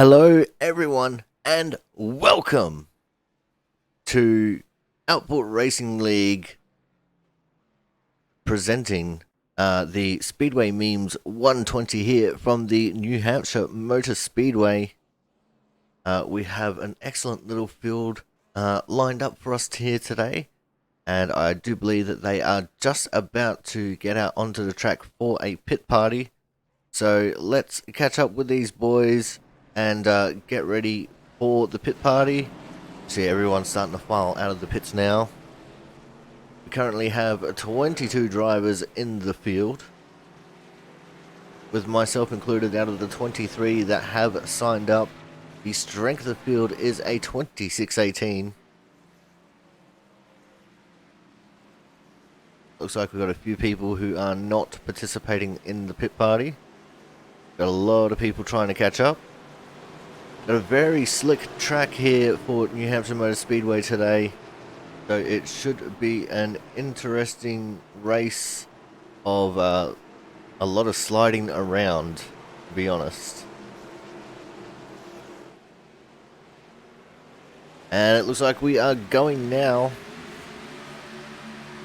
Hello, everyone, and welcome to Output Racing League presenting the Speedway Memes 120 here from the New Hampshire Motor Speedway. We have an excellent little field lined up for us here today, and I do believe that they are just about to get out onto the track for a pit party. So let's catch up with these boys and get ready for the pit party. See, everyone's starting to file out of the pits now. We currently have 22 drivers in the field, with myself included. Out of the 23 that have signed up, the strength of the field is a 2618. Looks like we've got a few people who are not participating in the pit party. Got a lot of people trying to catch up. Got a very slick track here for New Hampshire Motor Speedway today, so it should be an interesting race of a lot of sliding around, to be honest. And it looks like we are going now.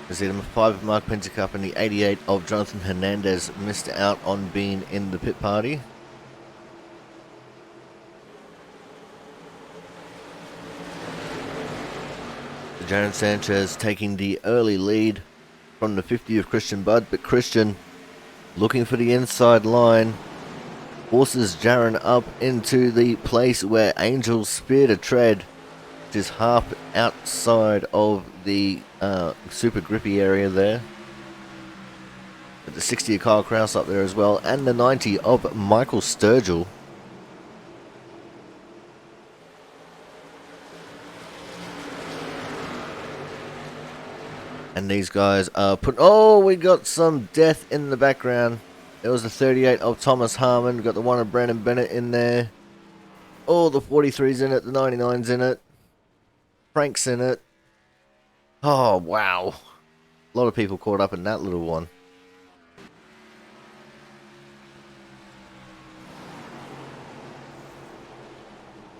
You see number 5 of Mark Pintercup and the 88 of Jonathan Hernandez missed out on being in the pit party. Jaron Sanchez taking the early lead from the 50 of Christian Budd, but Christian looking for the inside line forces Jaron up into the place where Angel's spear to tread, which is half outside of the super grippy area there. But the 60 of Kyle Kraus up there as well, and the 90 of Michael Sturgill. And these guys are oh, we got some death in the background. There was the 38 of Thomas Harmon. We got the 1 of Brandon Bennett in there. Oh, the 43's in it. The 99's in it. Frank's in it. Oh, wow. A lot of people caught up in that little one.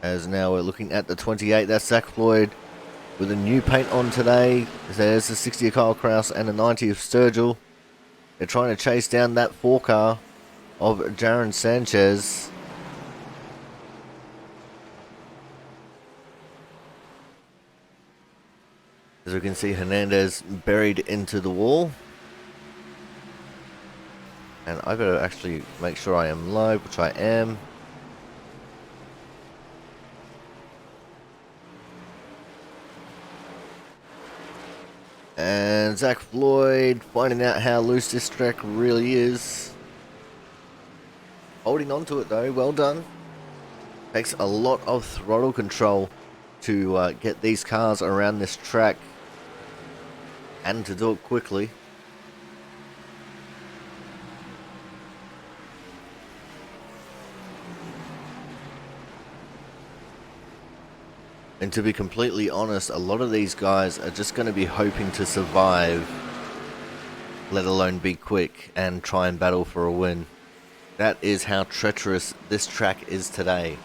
As now we're looking at the 28. That's Zach Floyd with a new paint on today. There's the 60 of Kyle Kraus and the 90 of Sturgill. They're trying to chase down that 4 car of Jaron Sanchez. As we can see, Hernandez buried into the wall. And I've got to actually make sure I am live, which I am. And Zach Floyd finding out how loose this track really is. Holding on to it though, well done. Takes a lot of throttle control to get these cars around this track and to do it quickly. And to be completely honest, a lot of these guys are just going to be hoping to survive, let alone be quick and try and battle for a win. That is how treacherous this track is today.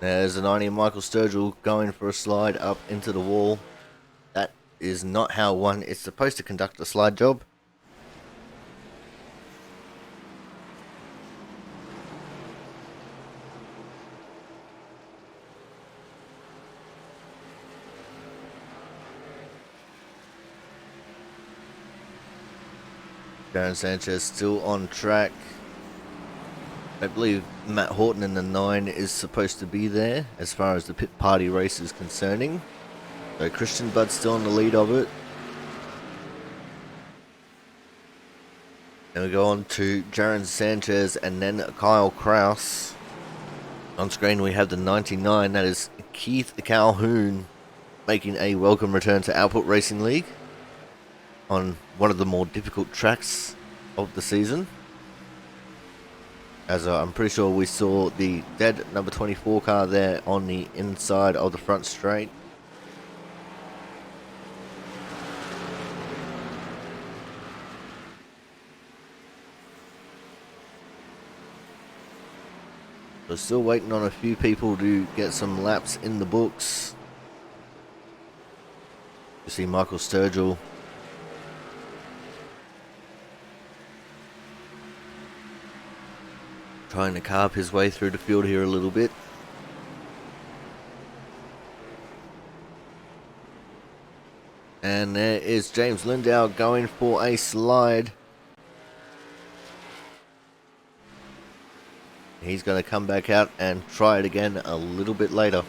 There's the 90 Michael Sturgill going for a slide up into the wall. That is not how one is supposed to conduct a slide job. Jaron Sanchez still on track. I believe Matt Horton in the 9 is supposed to be there as far as the pit party race is concerning. So Christian Budd still in the lead of it. Then we go on to Jaron Sanchez and then Kyle Kraus. On screen we have the 99, that is Keith Calhoun, making a welcome return to Output Racing League on one of the more difficult tracks of the season. as I'm pretty sure we saw the dead number 24 car there on the inside of the front straight. We're still waiting on a few people to get some laps in the books. You see Michael Sturgill trying to carve his way through the field here a little bit. And there is James Lindau going for a slide. He's going to come back out and try it again a little bit later.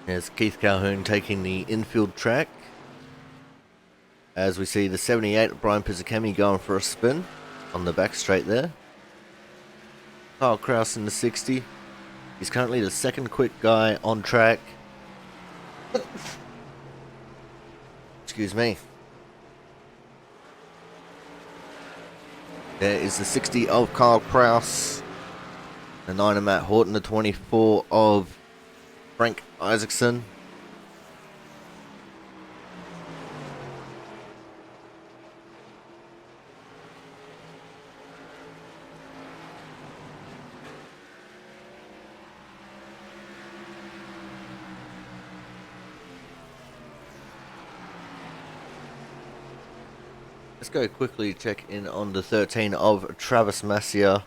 There's Keith Calhoun taking the infield track. As we see the 78, Brian Pizzicami going for a spin on the back straight there. Kyle Kraus in the 60. He's currently the second quick guy on track. Excuse me. There is the 60 of Kyle Kraus. The 9 of Matt Horton, the 24 of Frank Isaacson. Let's go quickly check in on the 13 of Travis Massier.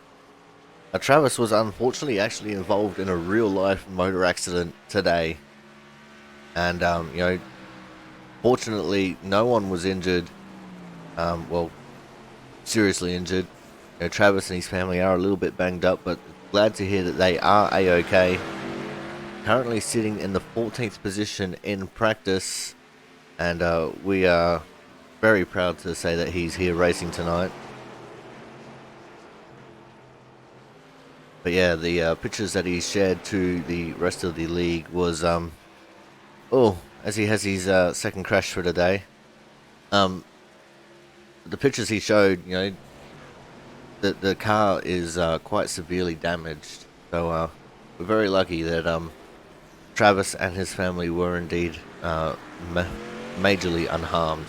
Travis was unfortunately actually involved in a real life motor accident today. And, you know, fortunately no one was injured. Well, seriously injured. You know, Travis and his family are a little bit banged up, but glad to hear that they are A-OK. Currently sitting in the 14th position in practice. And we are very proud to say that he's here racing tonight. But yeah, the pictures that he shared to the rest of the league was, as he has his second crash for the day. The pictures he showed, you know, the car is quite severely damaged. So we're very lucky that Travis and his family were indeed majorly unharmed.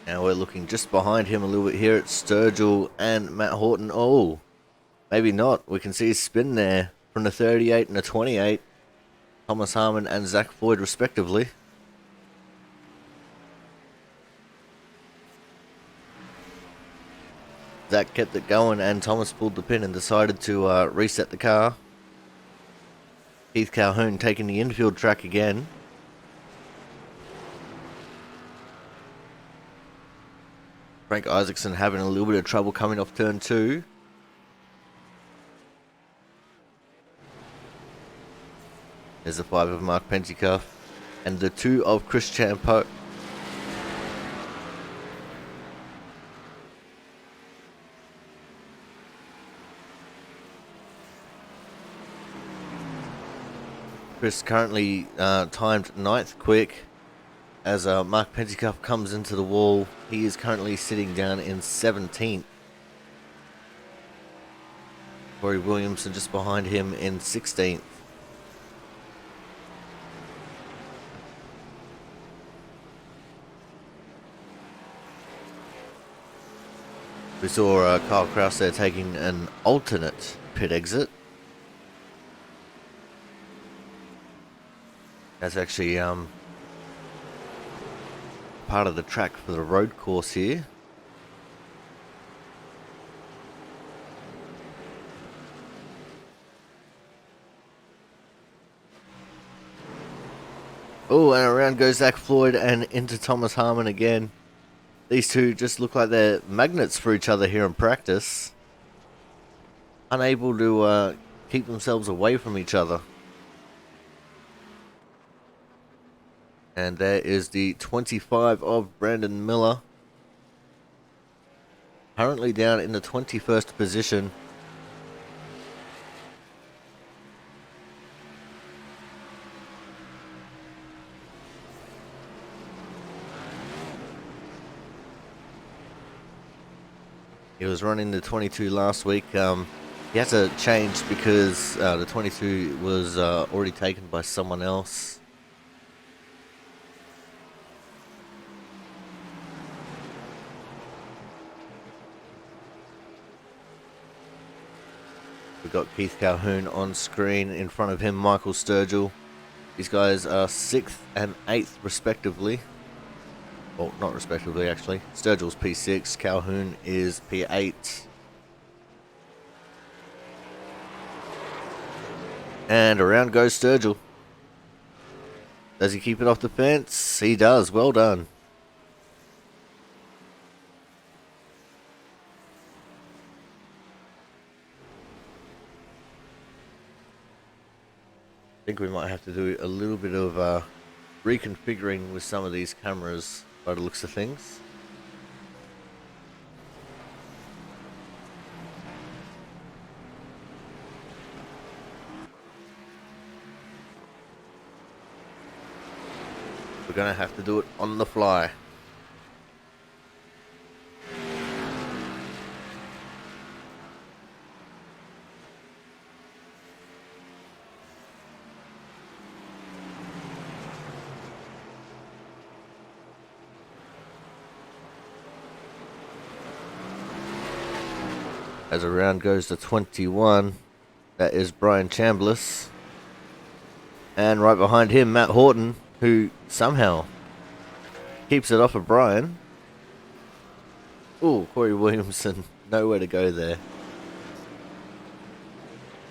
Now we're looking just behind him a little bit here at Sturgill and Matt Horton. Oh, maybe not. We can see a spin there from the 38 and the 28. Thomas Harmon and Zach Floyd respectively. Zach kept it going and Thomas pulled the pin and decided to reset the car. Keith Calhoun taking the infield track again. Frank Isaacson having a little bit of trouble coming off turn 2. There's the 5 of Mark Pentecoff and the 2 of Chris Champo. Chris currently timed 9th quick. As Mark Pentecoff comes into the wall, he is currently sitting down in 17th. Corey Williamson just behind him in 16th. We saw Kyle Kraus there taking an alternate pit exit. That's actually part of the track for the road course here. Oh, and around goes Zach Floyd and into Thomas Harmon again. These two just look like they're magnets for each other here in practice. Unable to keep themselves away from each other. And there is the 25 of Brandon Miller. Currently down in the 21st position. He was running the 22 last week. He had to change because the 22 was already taken by someone else. We've got Keith Calhoun on screen. In front of him, Michael Sturgill. These guys are 6th and 8th respectively. Well, not respectively, actually. Sturgill's P6, Calhoun is P8. And around goes Sturgill. Does he keep it off the fence? He does. Well done. I think we might have to do a little bit of reconfiguring with some of these cameras by the looks of things. We're going to have to do it on the fly. As around goes to 21, that is Brian Chambliss. And right behind him, Matt Horton, who somehow keeps it off of Brian. Ooh, Corey Williamson, nowhere to go there.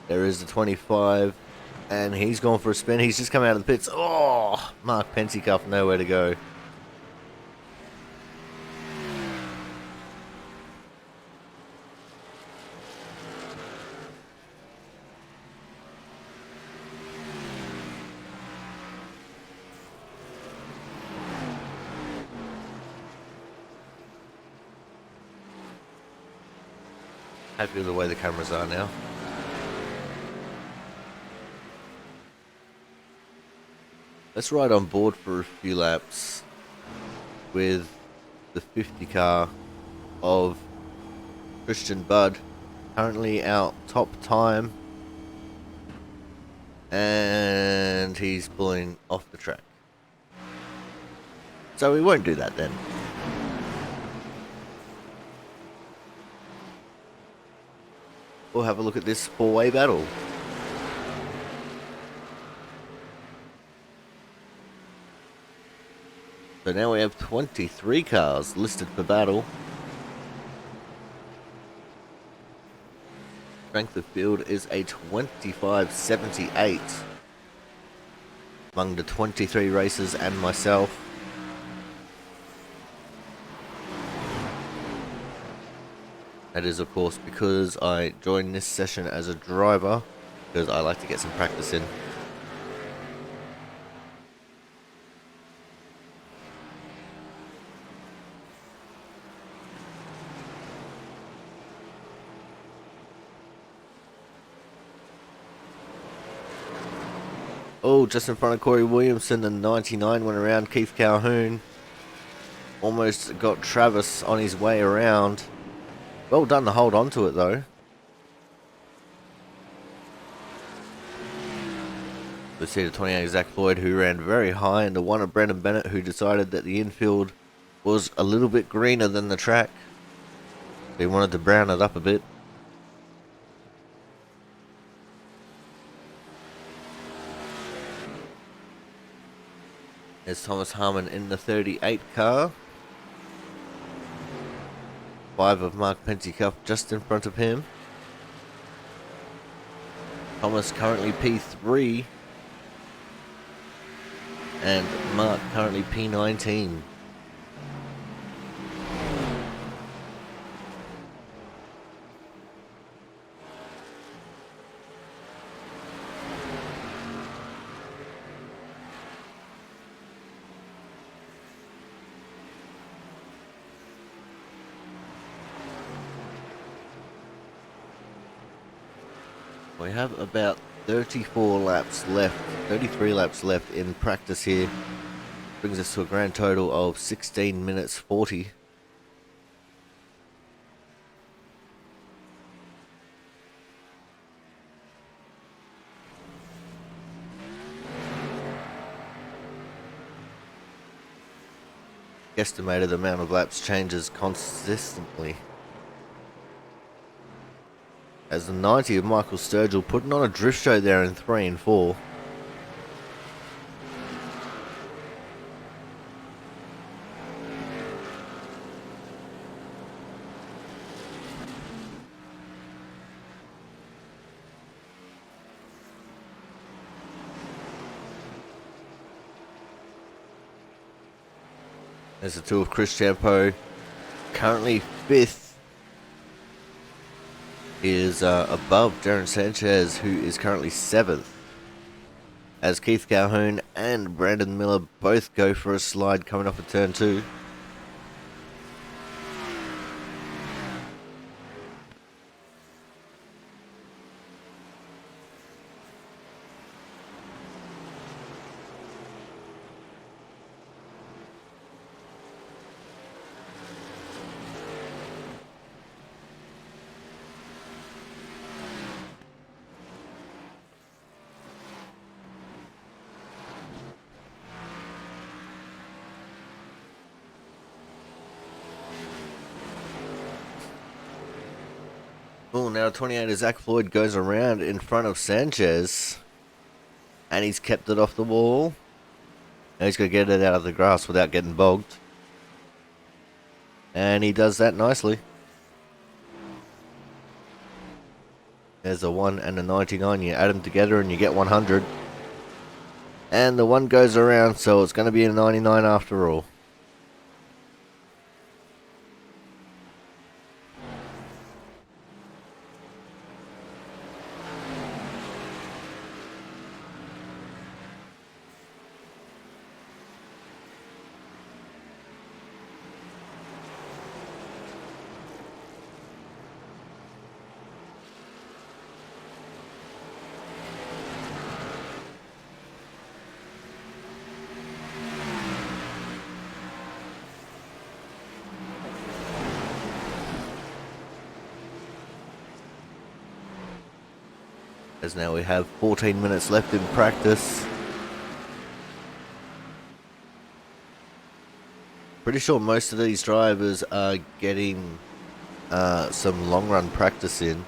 There is the 25, and he's gone for a spin. He's just come out of the pits. Oh, Mark Pentecoff, nowhere to go. Happy with the way the cameras are now. Let's ride on board for a few laps with the 50 car of Christian Budd. Currently our top time. And he's pulling off the track. So we won't do that then. We'll have a look at this four-way battle. So now we have 23 cars listed for battle. Strength of field is a 25.78 among the 23 racers and myself. That is, of course, because I joined this session as a driver, because I like to get some practice in. Oh, just in front of Corey Williamson, the 99 went around Keith Calhoun. Almost got Travis on his way around. Well done to hold on to it, though. We see the 28 Zach Floyd, who ran very high, and the one of Brendan Bennett, who decided that the infield was a little bit greener than the track. He wanted to brown it up a bit. There's Thomas Harmon in the 38 car. 5 of Mark Pentecoff just in front of him. Thomas currently P3. and Mark currently P19. We have about 34 laps left, 33 laps left in practice here. Brings us to a grand total of 16 minutes 40. Estimated amount of laps changes consistently. As the 90 of Michael Sturgill putting on a drift show there in 3 and 4. There's the 2 of Chris Champeau. Currently 5th. Is above Darren Sanchez, who is currently 7th. As Keith Calhoun and Brandon Miller both go for a slide coming off of turn 2. Oh, now 28 of Zach Floyd goes around in front of Sanchez. And he's kept it off the wall. Now he's got to get it out of the grass without getting bogged. And he does that nicely. There's a 1 and a 99. You add them together and you get 100. And the 1 goes around, so it's going to be a 99 after all. As now we have 14 minutes left in practice. Pretty sure most of these drivers are getting some long run practice in.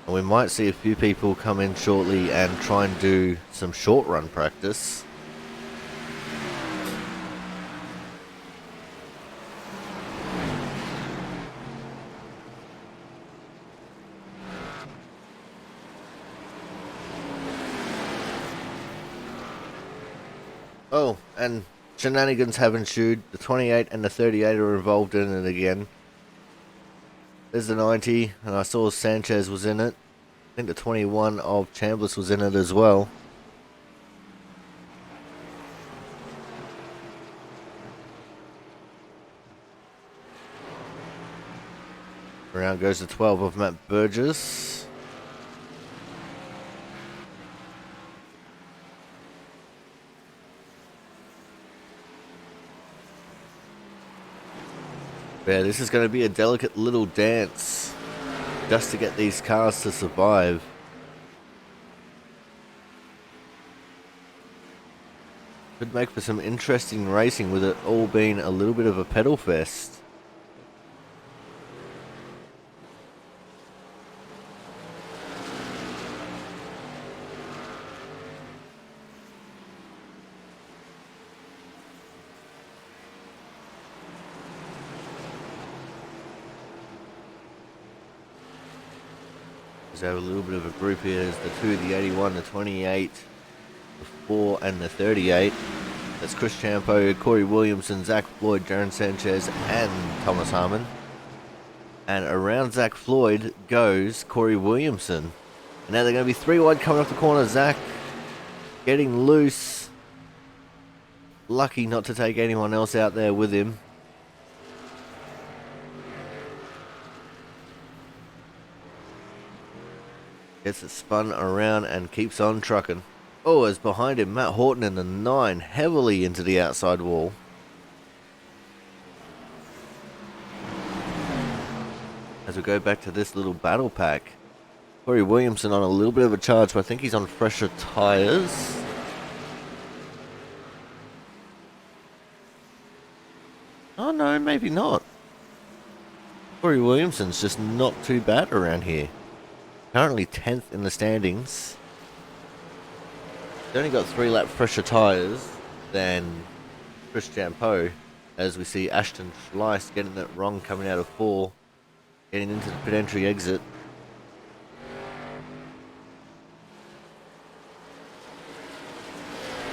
And we might see a few people come in shortly and try and do some short run practice. Oh, and shenanigans have ensued. The 28 and the 38 are involved in it again. There's the 90, and I saw Sanchez was in it. I think the 21 of Chambliss was in it as well. Around goes the 12 of Matt Burgess. Yeah, this is going to be a delicate little dance just to get these cars to survive. Could make for some interesting racing with it all being a little bit of a pedal fest. We have a little bit of a group here. There's the 2, the 81, the 28, 4 and the 38. That's Chris Champo, Corey Williamson, Zach Floyd, Jaron Sanchez, and Thomas Harmon. And around Zach Floyd goes Corey Williamson. And now they're going to be 3 wide coming off the corner. Zach getting loose. Lucky not to take anyone else out there with him. Gets it spun around and keeps on trucking. Oh, as behind him, Matt Horton in the 9, heavily into the outside wall. As we go back to this little battle pack, Corey Williamson on a little bit of a charge, but I think he's on fresher tyres. Oh no, maybe not. Corey Williamson's just not too bad around here. Currently 10th in the standings. He's only got 3 lap fresher tyres than Chris Champo, as we see Ashton Schleiss getting it wrong coming out of 4, getting into the pit entry exit.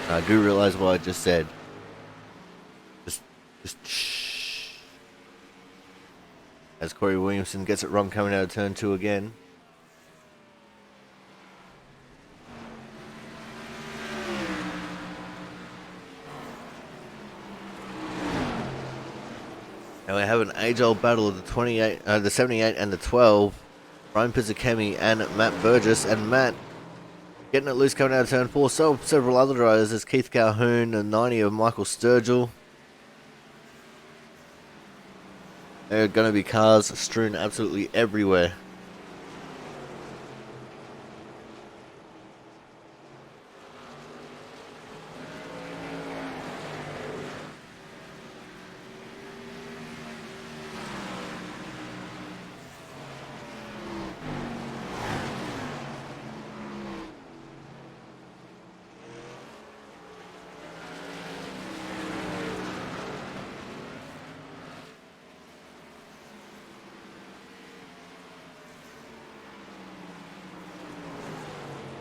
I do realise what I just said. Just shh. As Corey Williamson gets it wrong coming out of turn 2 again. And we have an age-old battle of the 78 and the 12. Brian Pizzakemi and Matt Burgess. And Matt getting it loose coming out of turn 4. So several other drivers. There's Keith Calhoun and 90 of Michael Sturgill. There are going to be cars strewn absolutely everywhere.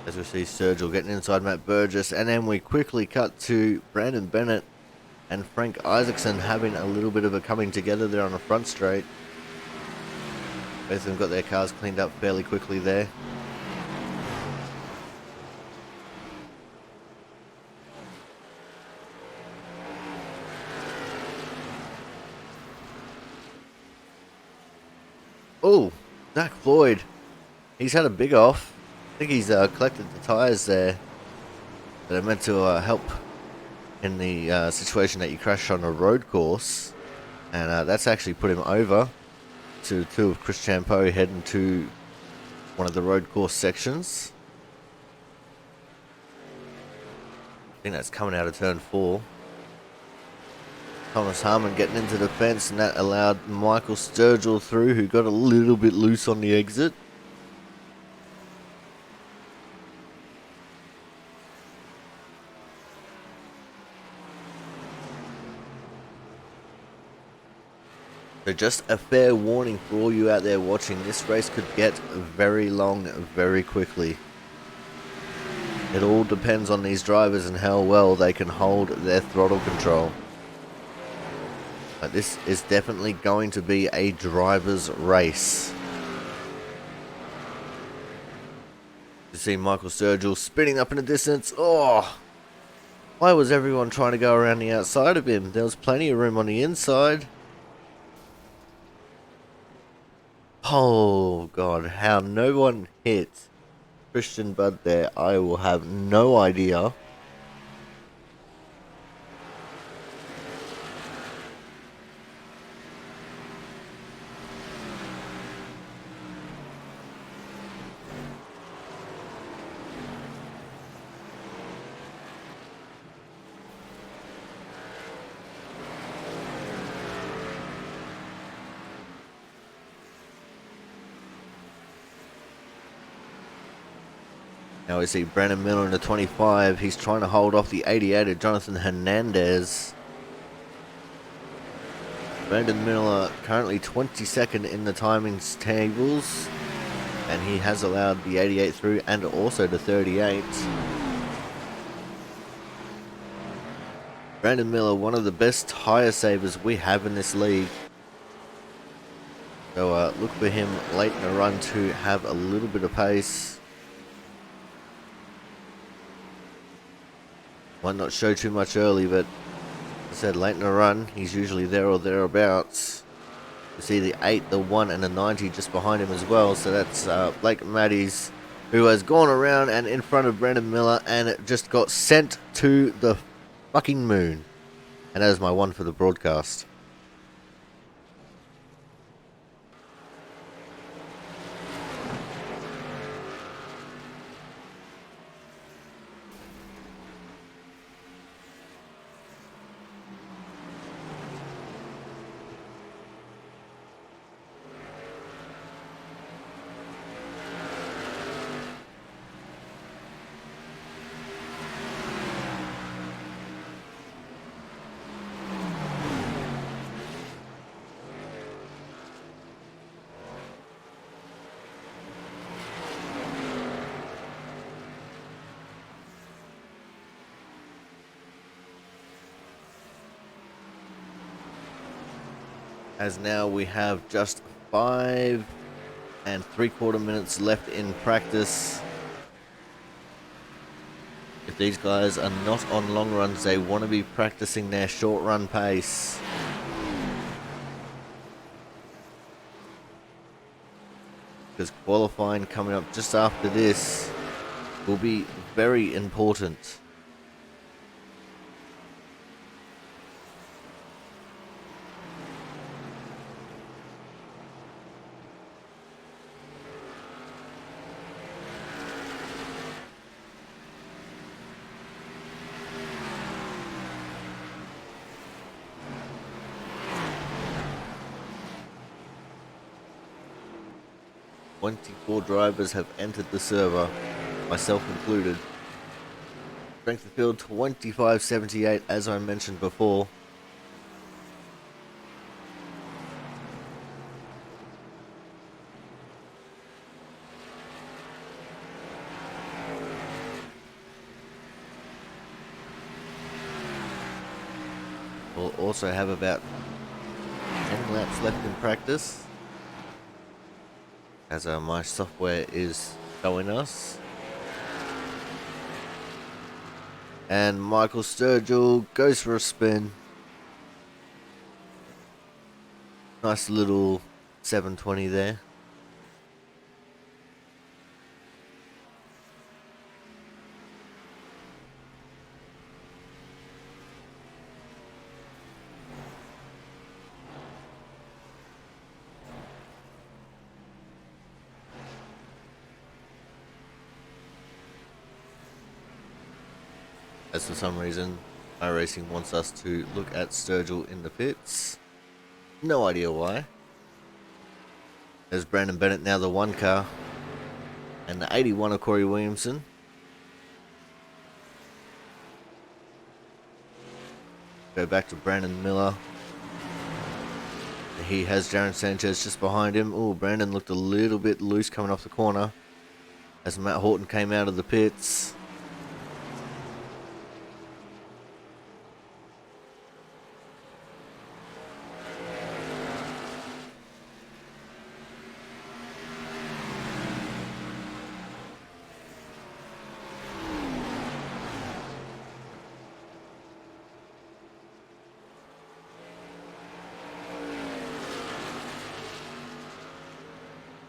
As we see Sturgill getting inside Matt Burgess, and then we quickly cut to Brandon Bennett and Frank Isaacson having a little bit of a coming together there on the front straight. Both of them got their cars cleaned up fairly quickly there. Oh, Zach Floyd. He's had a big off. I think he's collected the tyres there that are meant to help in the situation that you crash on a road course. And that's actually put him over to 2 of Chris Champo heading to one of the road course sections. I think that's coming out of turn 4. Thomas Harmon getting into the fence, and that allowed Michael Sturgill through, who got a little bit loose on the exit. So just a fair warning for all you out there watching, this race could get very long very quickly. It all depends on these drivers and how well they can hold their throttle control. But this is definitely going to be a driver's race. You see Michael Sturgill spinning up in the distance. Oh! Why was everyone trying to go around the outside of him? There was plenty of room on the inside. Oh god, how no one hit Christian Budd there, I will have no idea. Now we see Brandon Miller in the 25. He's trying to hold off the 88 of Jonathan Hernandez. Brandon Miller currently 22nd in the timings tables. And he has allowed the 88 through and also the 38. Brandon Miller, one of the best tire savers we have in this league. So look for him late in the run to have a little bit of pace. Might not show too much early, but as I said, late in the run, he's usually there or thereabouts. You see the 8, the 1, and the 90 just behind him as well. So that's Blake Matties, who has gone around and in front of Brandon Miller and it just got sent to the fucking moon. And that is my one for the broadcast. As now we have just 5 3/4 minutes left in practice. If these guys are not on long runs, they want to be practicing their short run pace. Because qualifying coming up just after this will be very important. "24 drivers have entered the server, myself included. Strength of field 2578, as I mentioned before. We'll also have about 10 laps left in practice, as my software is showing us. And Michael Sturgill goes for a spin. Nice little 720 there. As for some reason, iRacing wants us to look at Sturgill in the pits. No idea why. There's Brandon Bennett, now the 1 car. And the 81 of Corey Williamson. Go back to Brandon Miller. He has Jaron Sanchez just behind him. Oh, Brandon looked a little bit loose coming off the corner as Matt Horton came out of the pits.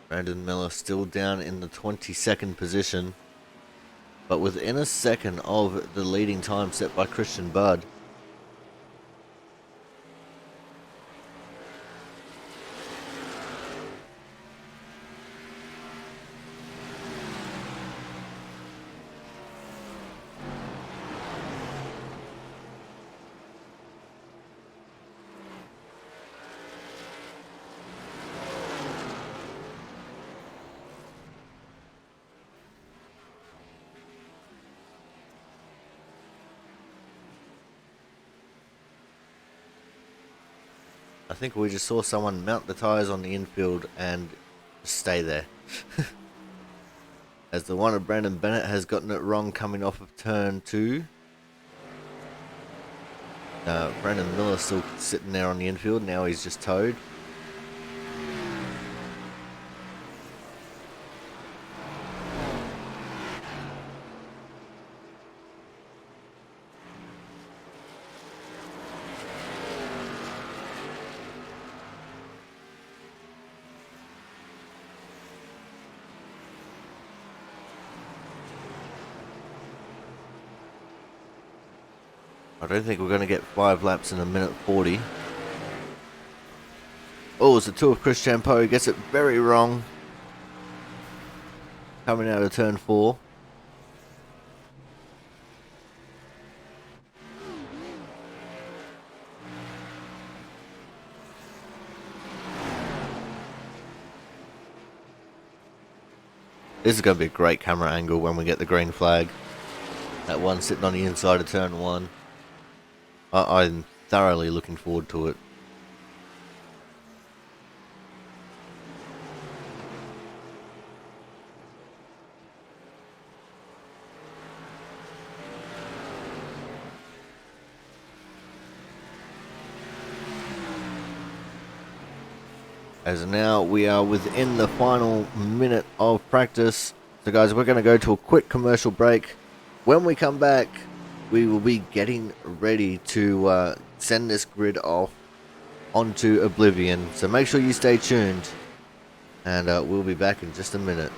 Brandon Miller still down in the 22nd position, but within a second of the leading time set by Christian Budd. I think we just saw someone mount the tyres on the infield and stay there. As the one of Brandon Bennett has gotten it wrong coming off of turn 2. Brandon Miller still sitting there on the infield. Now he's just towed. I don't think we're going to get 5 laps in a minute 40. Oh, it's a two of Chris Champeau. He gets it very wrong. Coming out of turn 4. This is going to be a great camera angle when we get the green flag. That one sitting on the inside of turn 1. I'm thoroughly looking forward to it. As now we are within the final minute of practice. So guys, we're going to go to a quick commercial break. When we come back, we will be getting ready to send this grid off onto Oblivion. So make sure you stay tuned, and we'll be back in just a minute.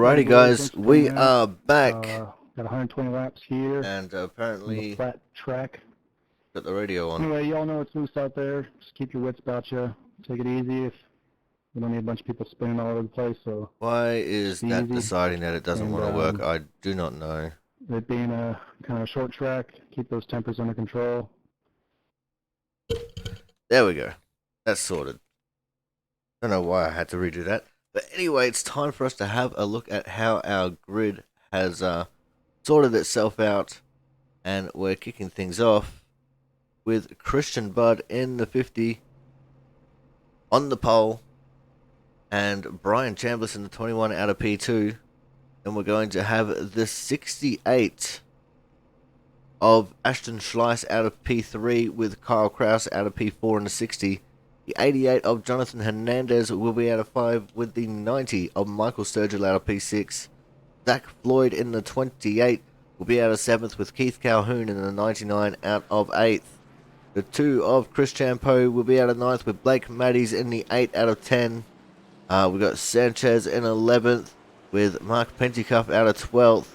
Alrighty guys, we are back. Got 120 laps here. And On the apparently flat track. got the radio on. Anyway, y'all know it's loose out there. Just keep your wits about you. Take it easy. If we don't need a bunch of people spinning all over the place. So Why is that easy. deciding that it doesn't want to work? I do not know. It being a kind of short track, keep those tempers under control. There we go. That's sorted. Don't know why I had to redo that. But anyway, it's time for us to have a look at how our grid has sorted itself out. And we're kicking things off with Christian Budd in the 50 on the pole. And Brian Chambliss in the 21 out of P2. And we're going to have the 68 of Ashton Schleiss out of P3 with Kyle Kraus out of P4 in the 60. The 88 of Jonathan Hernandez will be out of 5 with the 90 of Michael Sturgill out of P6. Zach Floyd in the 28 will be out of 7th with Keith Calhoun in the 99 out of 8th. The 2 of Chris Champeau will be out of 9th with Blake Maddies in the 8 out of 10. We've got Sanchez in 11th with Mark Pentecoff out of 12th.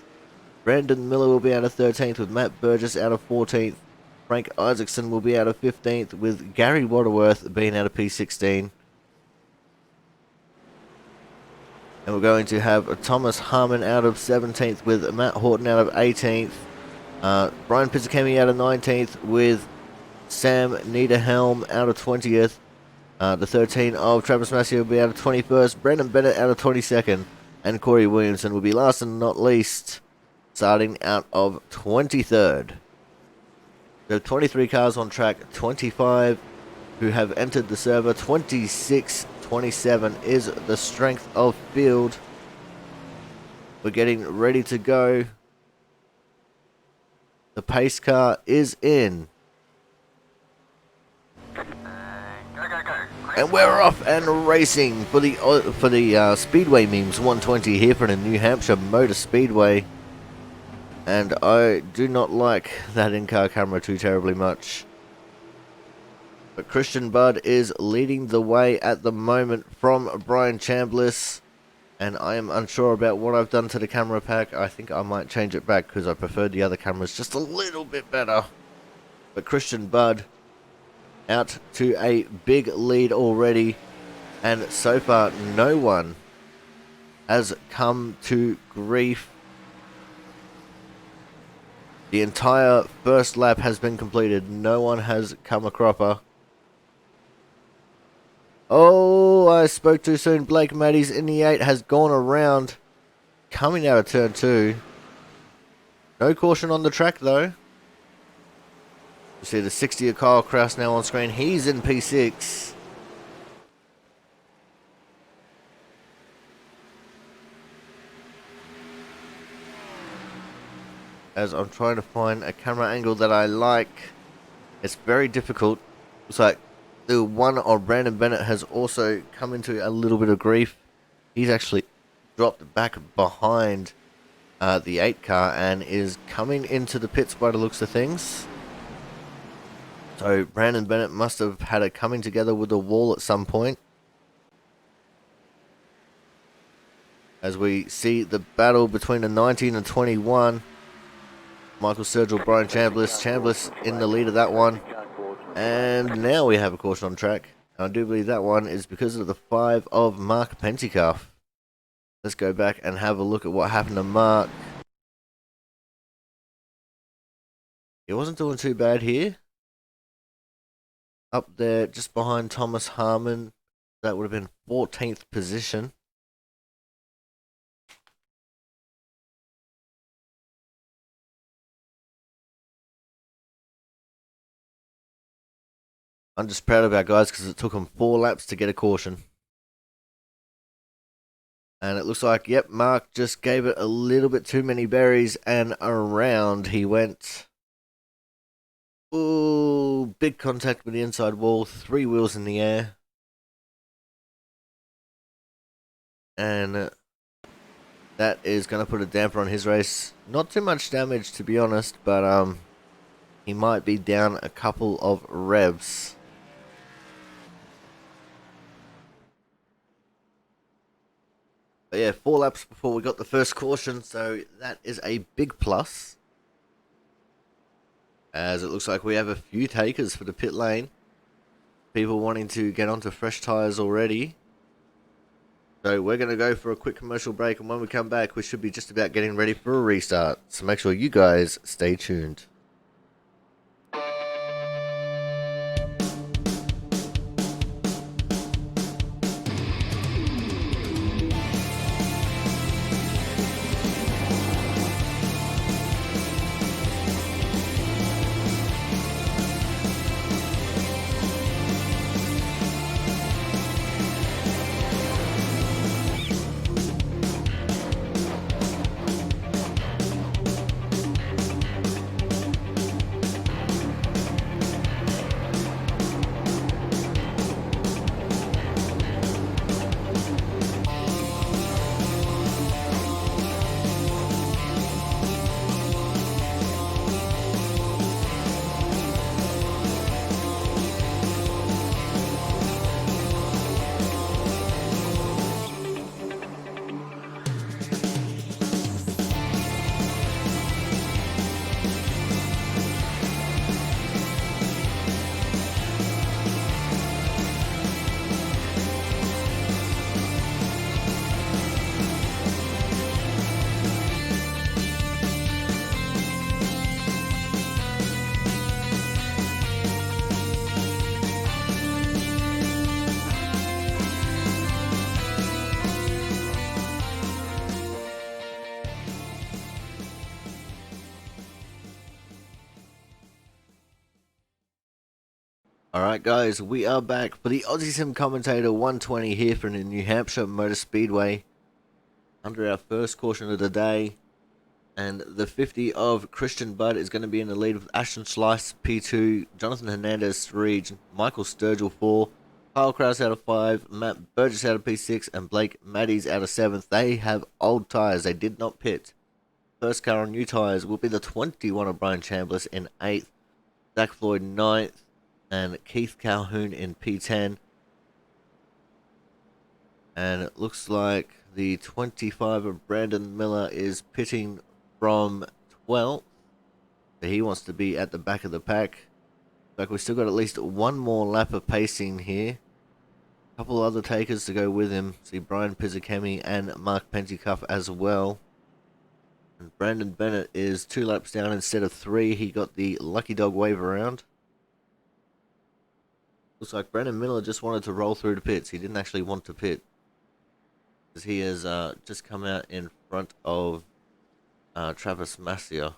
Brandon Miller will be out of 13th with Matt Burgess out of 14th. Frank Isaacson will be out of 15th with Gary Waterworth being out of P16. And we're going to have Thomas Harmon out of 17th with Matt Horton out of 18th. Brian Pizzakemi out of 19th with Sam Niederhelm out of 20th. The 13 of Travis Massey will be out of 21st. Brendan Bennett out of 22nd. And Corey Williamson will be last and not least, starting out of 23rd. There are 23 cars on track, 25 who have entered the server, 26-27 is the strength of field. We're getting ready to go. The pace car is in. And we're off and racing for the Speedway Memes 120 here for the New Hampshire Motor Speedway. And I do not like that in-car camera too terribly much. But Christian Budd is leading the way at the moment from Brian Chambliss. And I am unsure about what I've done to the camera pack. I think I might change it back because I prefer the other cameras just a little bit better. But Christian Budd out to a big lead already. And so far no one has come to grief. The entire first lap has been completed. No one has come a cropper. Oh, I spoke too soon. Blake Maddies in the 8 has gone around. Coming out of turn 2. No caution on the track though. You see the 60 of Kyle Kraus now on screen. He's in P6. As I'm trying to find a camera angle that I like. It's very difficult. It's like the one of Brandon Bennett has also come into a little bit of grief. He's actually dropped back behind the 8 car and is coming into the pits by the looks of things. So Brandon Bennett must have had a coming together with the wall at some point. As we see the battle between the 19 and 21. Michael Sturgill, Brian Chambliss. Chambliss in the lead of that one. And now we have a caution on track. And I do believe that one is because of the 5 of Mark Pentecoff. Let's go back and have a look at what happened to Mark. He wasn't doing too bad here. Up there, just behind Thomas Harmon. That would have been 14th position. I'm just proud of our guys because it took them 4 laps to get a caution. And it looks like, yep, Mark just gave it a little bit too many berries and around he went. Ooh, big contact with the inside wall, 3 wheels in the air. And that is going to put a damper on his race. Not too much damage to be honest, but he might be down a couple of revs. But yeah, 4 laps before we got the first caution, so that is a big plus. As it looks like we have a few takers for the pit lane. People wanting to get onto fresh tyres already. So we're going to go for a quick commercial break, and when we come back, we should be just about getting ready for a restart. So make sure you guys stay tuned. Alright guys, we are back for the Aussie Sim Commentator 120 here from the New Hampshire Motor Speedway. Under our first caution of the day. And the 50 of Christian Budd is going to be in the lead with Ashton Slice P2, Jonathan Hernandez 3, Michael Sturgill 4, Kyle Krause out of 5, Matt Burgess out of P6, and Blake Maddies out of 7th. They have old tyres, they did not pit. First car on new tyres will be the 21 of Brian Chambliss in 8th, Zach Floyd 9th, and Keith Calhoun in P10. And it looks like the 25 of Brandon Miller is pitting from 12th. So he wants to be at the back of the pack. Like we've still got at least one more lap of pacing here. A couple other takers to go with him. See Brian Pizzakemi and Mark Pentecoff as well. And Brandon Bennett is 2 laps down instead of 3. He got the lucky dog wave around. Looks like Brandon Miller just wanted to roll through the pits. He didn't actually want to pit. Because he has just come out in front of Travis Massia.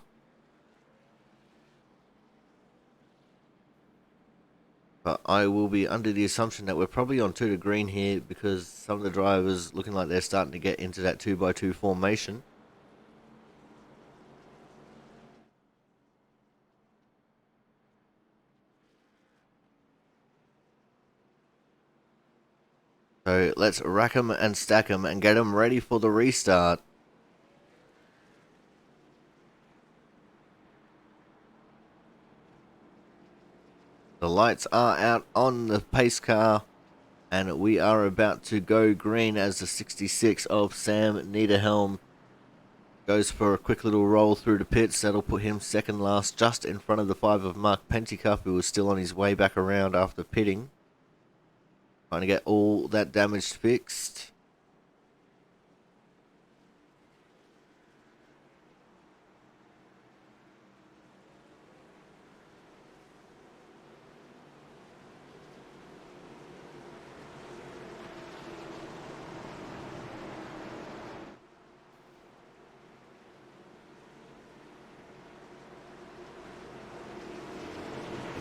But I will be under the assumption that we're probably on 2 to green here because some of the drivers looking like they're starting to get into that 2x2 formation. So let's rack them and stack them and get them ready for the restart. The lights are out on the pace car and we are about to go green as the 66 of Sam Niederhelm goes for a quick little roll through the pits. That'll put him second last, just in front of the 5 of Mark Pentecoff, who was still on his way back around after pitting. Trying to get all that damage fixed.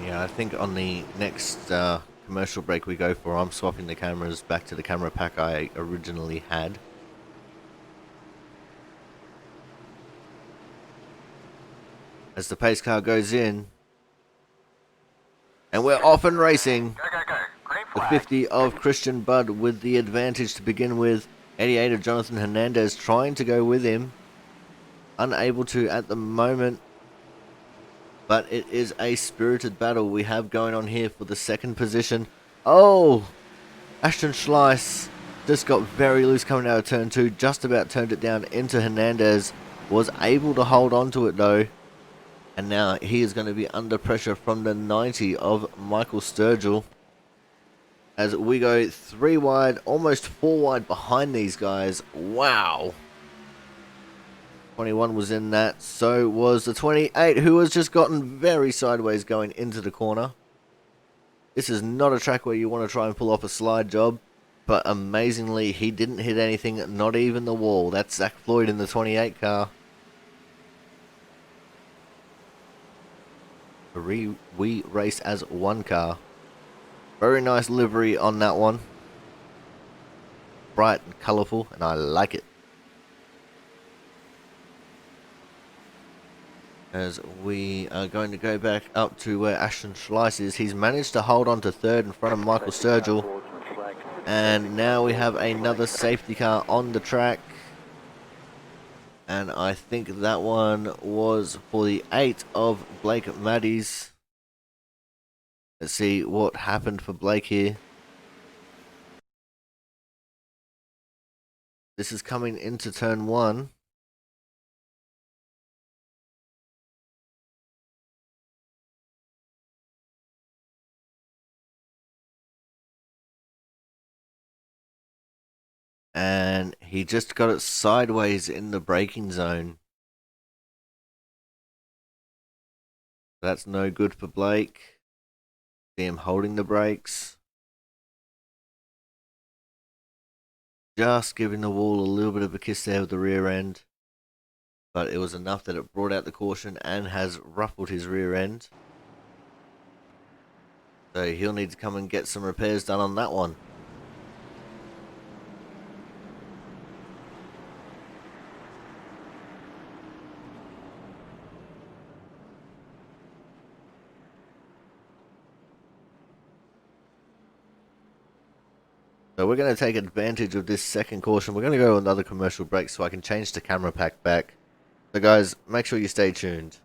Yeah, I think on the next commercial break we go for, I'm swapping the cameras back to the camera pack I originally had. As the pace car goes in, and we're off and racing. The 50 of Christian Budd with the advantage to begin with. 88 of Jonathan Hernandez trying to go with him. Unable to at the moment. But it is a spirited battle we have going on here for the second position. Oh! Ashton Schleiss just got very loose coming out of turn 2, just about turned it down into Hernandez, was able to hold on to it though, and now he is going to be under pressure from the 90 of Michael Sturgill, as we go 3 wide, almost 4 wide behind these guys. Wow. 21 was in that, so was the 28, who has just gotten very sideways going into the corner. This is not a track where you want to try and pull off a slide job, but amazingly he didn't hit anything, not even the wall. That's Zach Floyd in the 28 car. We race as one car. Very nice livery on that one. Bright and colourful, and I like it. As we are going to go back up to where Ashton Schleiss is. He's managed to hold on to third in front of Michael Sturgill. And now we have another safety car on the track. And I think that one was for the 8 of Blake Maddies. Let's see what happened for Blake here. This is coming into turn 1. And he just got it sideways in the braking zone. That's no good for Blake. See him holding the brakes. Just giving the wall a little bit of a kiss there with the rear end. But it was enough that it brought out the caution and has ruffled his rear end. So he'll need to come and get some repairs done on that one. So we're going to take advantage of this second caution. We're going to go another commercial break so I can change the camera pack back. So guys, make sure you stay tuned.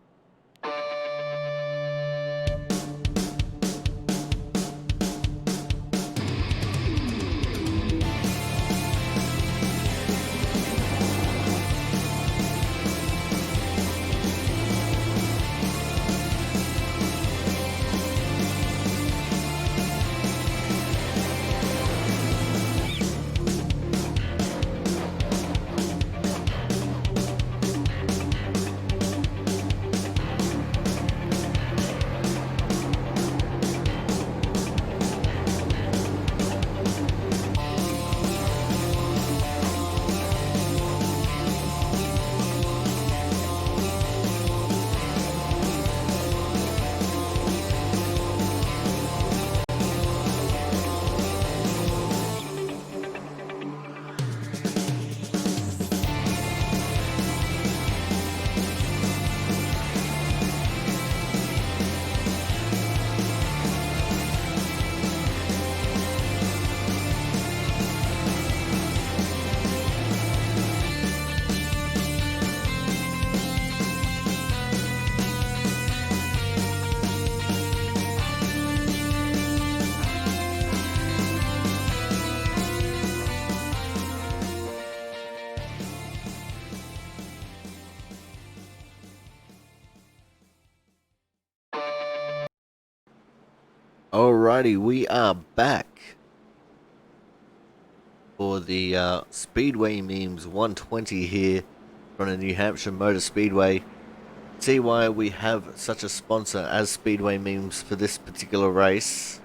Alrighty, we are back for the Speedway Memes 120 here from the New Hampshire Motor Speedway. See why we have such a sponsor as Speedway Memes for this particular race.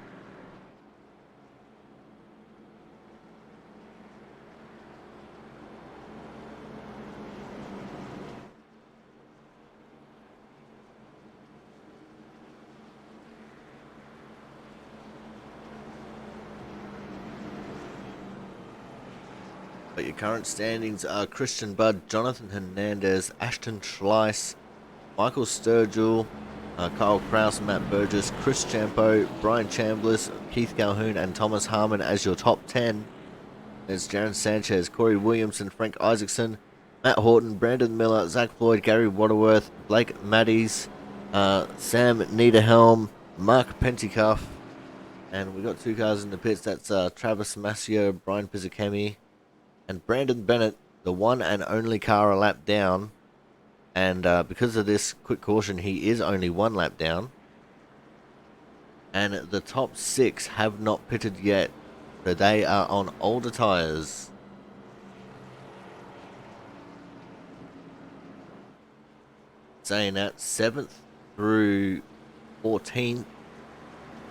But your current standings are Christian Budd, Jonathan Hernandez, Ashton Schleiss, Michael Sturgill, Kyle Kraus, Matt Burgess, Chris Champo, Brian Chambliss, Keith Calhoun, and Thomas Harmon as your top 10. There's Jaron Sanchez, Corey Williamson, Frank Isaacson, Matt Horton, Brandon Miller, Zach Floyd, Gary Waterworth, Blake Maddies, Sam Niederhelm, Mark Penticuff, And we got 2 cars in the pits. That's Travis Mascio, Brian Pizzicemi, and Brandon Bennett, the one and only car a lap down. And because of this quick caution, he is only 1 lap down. And the top 6 have not pitted yet, so they are on older tyres. Saying that, 7th through 14th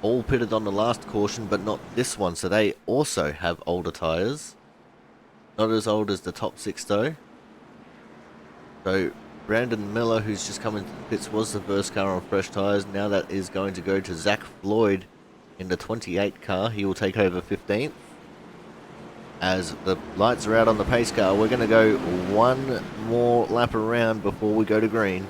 all pitted on the last caution, but not this one, so they also have older tyres. Not as old as the top 6 though. So Brandon Miller, who's just come into the pits, was the first car on fresh tyres. Now that is going to go to Zach Floyd in the 28 car. He will take over 15th. As the lights are out on the pace car, we're going to go 1 more lap around before we go to green.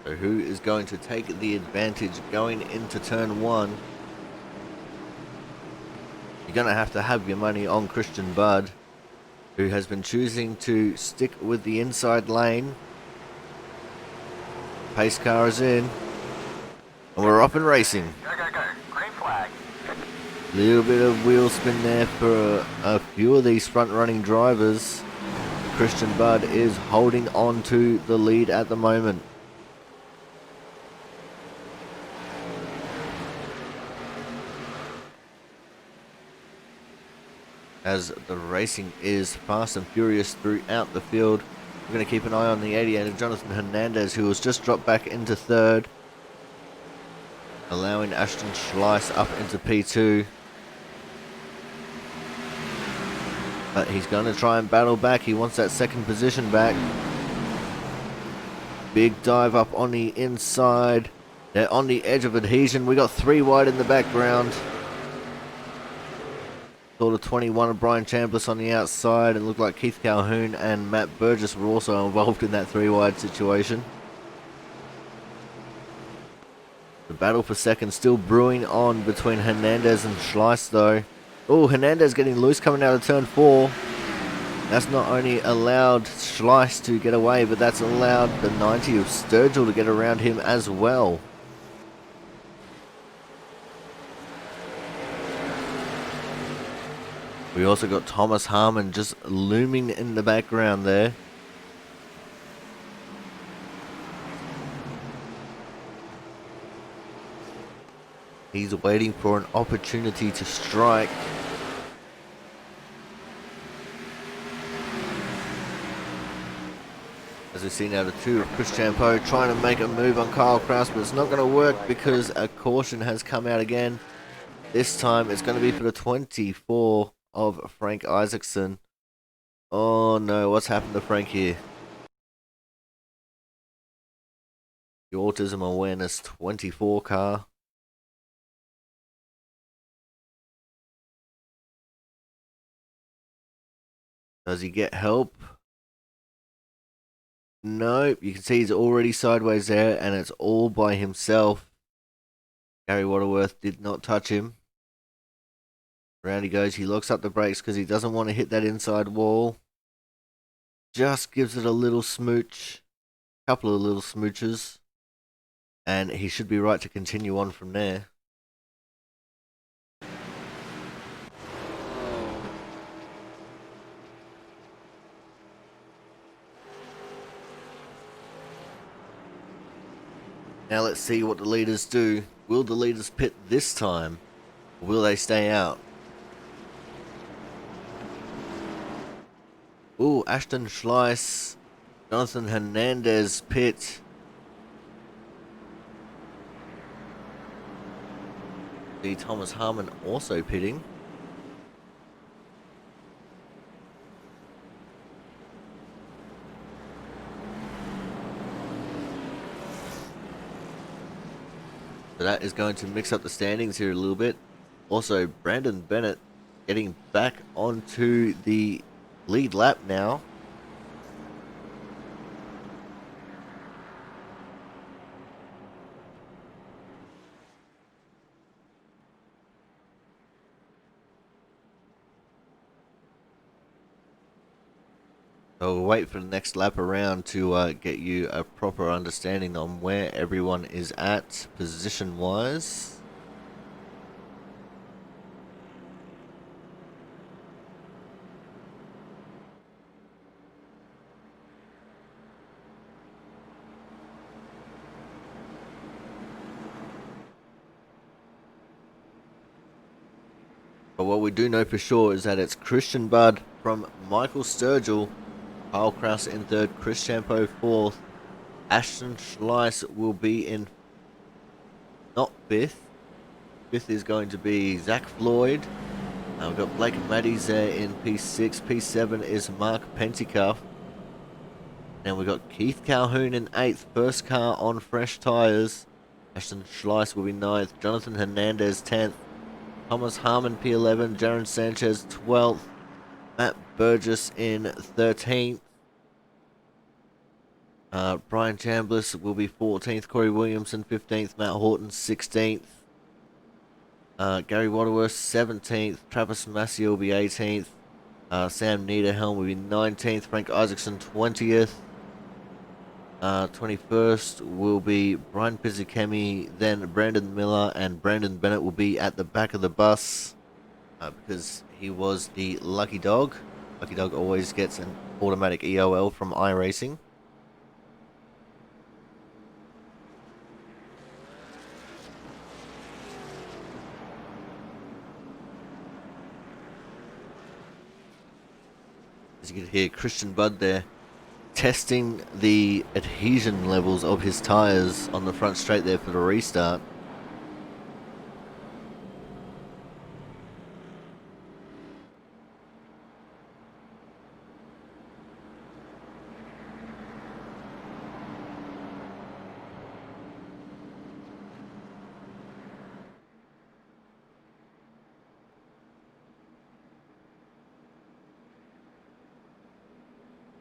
So who is going to take the advantage going into turn 1? You're going to have your money on Christian Budd, who has been choosing to stick with the inside lane. Pace car is in. And we're off and racing. Go, go, go. Green flag. Little bit of wheel spin there for a few of these front running drivers. Christian Budd is holding on to the lead at the moment. As the racing is fast and furious throughout the field. We're going to keep an eye on the 88 of Jonathan Hernandez, who has just dropped back into 3rd, allowing Ashton Schleiss up into P2. But he's going to try and battle back. He wants that 2nd position back. Big dive up on the inside. They're on the edge of adhesion. We got 3 wide in the background. Saw the 21 of Brian Chambliss on the outside, and looked like Keith Calhoun and Matt Burgess were also involved in that 3 wide situation. The battle for 2nd still brewing on between Hernandez and Schleiss though. Oh, Hernandez getting loose coming out of turn 4. That's not only allowed Schleiss to get away, but that's allowed the 90 of Sturgill to get around him as well. We also got Thomas Harmon just looming in the background there. He's waiting for an opportunity to strike. As we see now the 2 of Chris Champeau trying to make a move on Kyle Kraus, but it's not going to work because a caution has come out again. This time it's going to be for the 24 of Frank Isaacson. Oh no, what's happened to Frank here? The Autism Awareness 24 car. Does he get help? Nope, you can see he's already sideways there, and it's all by himself. Gary Waterworth did not touch him. Around he goes. He locks up the brakes because he doesn't want to hit that inside wall. Just gives it a little smooch. Couple of little smooches. And he should be right to continue on from there. Now let's see what the leaders do. Will the leaders pit this time? Or will they stay out? Ooh, Ashton Schleiss, Jonathan Hernandez pit. See Thomas Harmon also pitting. So that is going to mix up the standings here a little bit. Also, Brandon Bennett getting back onto the lead lap now. So we'll wait for the next lap around to get you a proper understanding on where everyone is at position-wise. But what we do know for sure is that it's Christian Budd from Michael Sturgill, Kyle Kraus in third, Chris Champeau fourth, Ashton Schleiss will be in not fifth. Fifth is going to be Zach Floyd. We've got Blake Maddies there in P6. P7 is Mark Penticuff. And we've got Keith Calhoun in 8th, first car on fresh tyres. Ashton Schleiss will be 9th. Jonathan Hernandez 10th. Thomas Harmon P11. Jaron Sanchez 12th. Matt Burgess in 13th. Brian Chambliss will be 14th. Corey Williamson 15th. Matt Horton 16th. Gary Waterworth 17th. Travis Massey will be 18th. Sam Niederhelm will be 19th. Frank Isaacson 20th. 21st will be Brian Pizzicemi, then Brandon Miller, and Brandon Bennett will be at the back of the bus because he was the lucky dog. Lucky dog always gets an automatic EOL from iRacing. As you can hear Christian Budd there testing the adhesion levels of his tyres on the front straight there for the restart.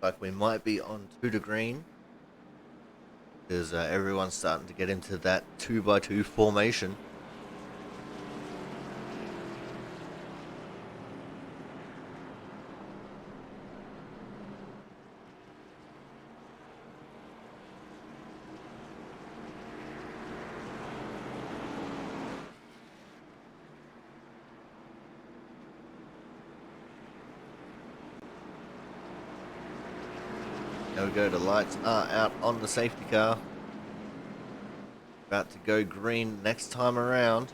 Like we might be on 2 to green because everyone's starting to get into that 2x2 formation. There we go, the lights are out on the safety car. About to go green next time around.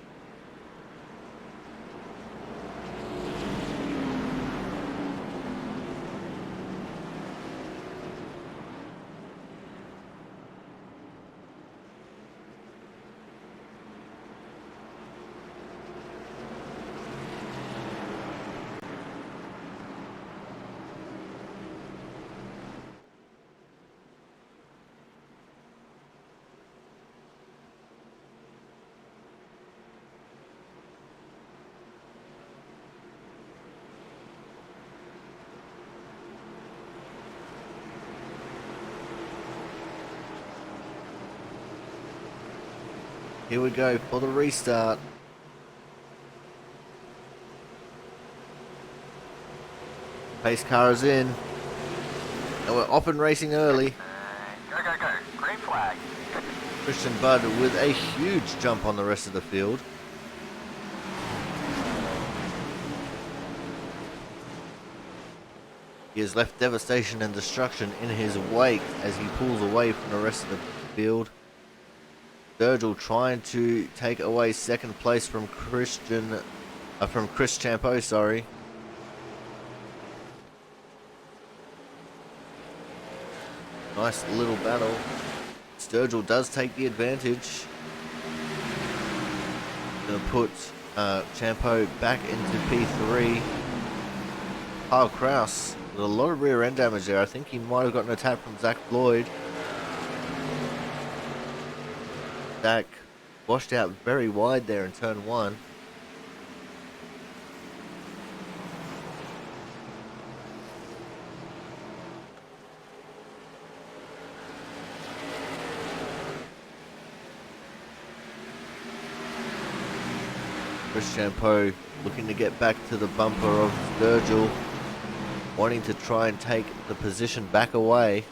Here we go for the restart. Pace car is in. And we're off and racing early. Go, go, go. Green flag. Christian Budd with a huge jump on the rest of the field. He has left devastation and destruction in his wake as he pulls away from the rest of the field. Sturgill trying to take away second place from Chris Champeau, sorry. Nice little battle. Sturgill does take the advantage. Gonna put Champeau back into P3. Kyle Kraus with a lot of rear end damage there. I think he might have gotten a tap from Zach Floyd. Zach washed out very wide there in turn 1. Chris Champeau looking to get back to the bumper of Virgil, wanting to try and take the position back away.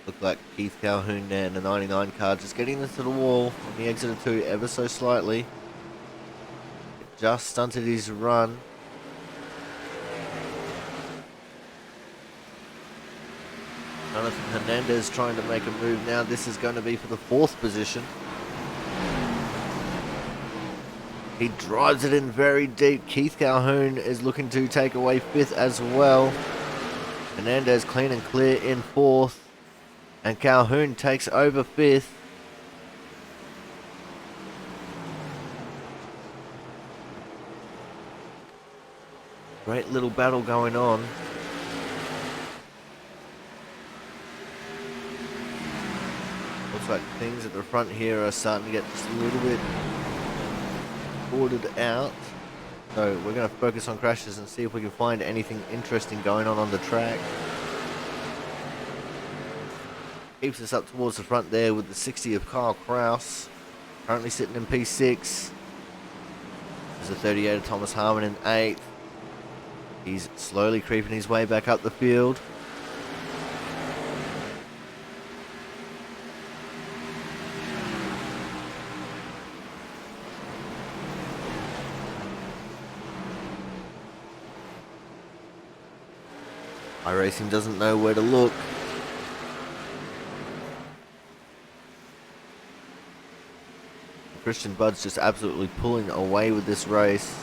Looked like Keith Calhoun there in the 99 car just getting into the wall on the exit of 2 ever so slightly. It just stunted his run. Jonathan Hernandez trying to make a move now. This is going to be for the 4th position. He drives it in very deep. Keith Calhoun is looking to take away 5th as well. Hernandez clean and clear in 4th. And Calhoun takes over 5th. Great little battle going on. Looks like things at the front here are starting to get just a little bit ordered out. So we're going to focus on crashes and see if we can find anything interesting going on the track. Keeps us up towards the front there with the 60 of Kyle Kraus. Currently sitting in P6. There's a 38 of Thomas Harmon in 8th. He's slowly creeping his way back up the field. iRacing doesn't know where to look. Christian Budd's just absolutely pulling away with this race.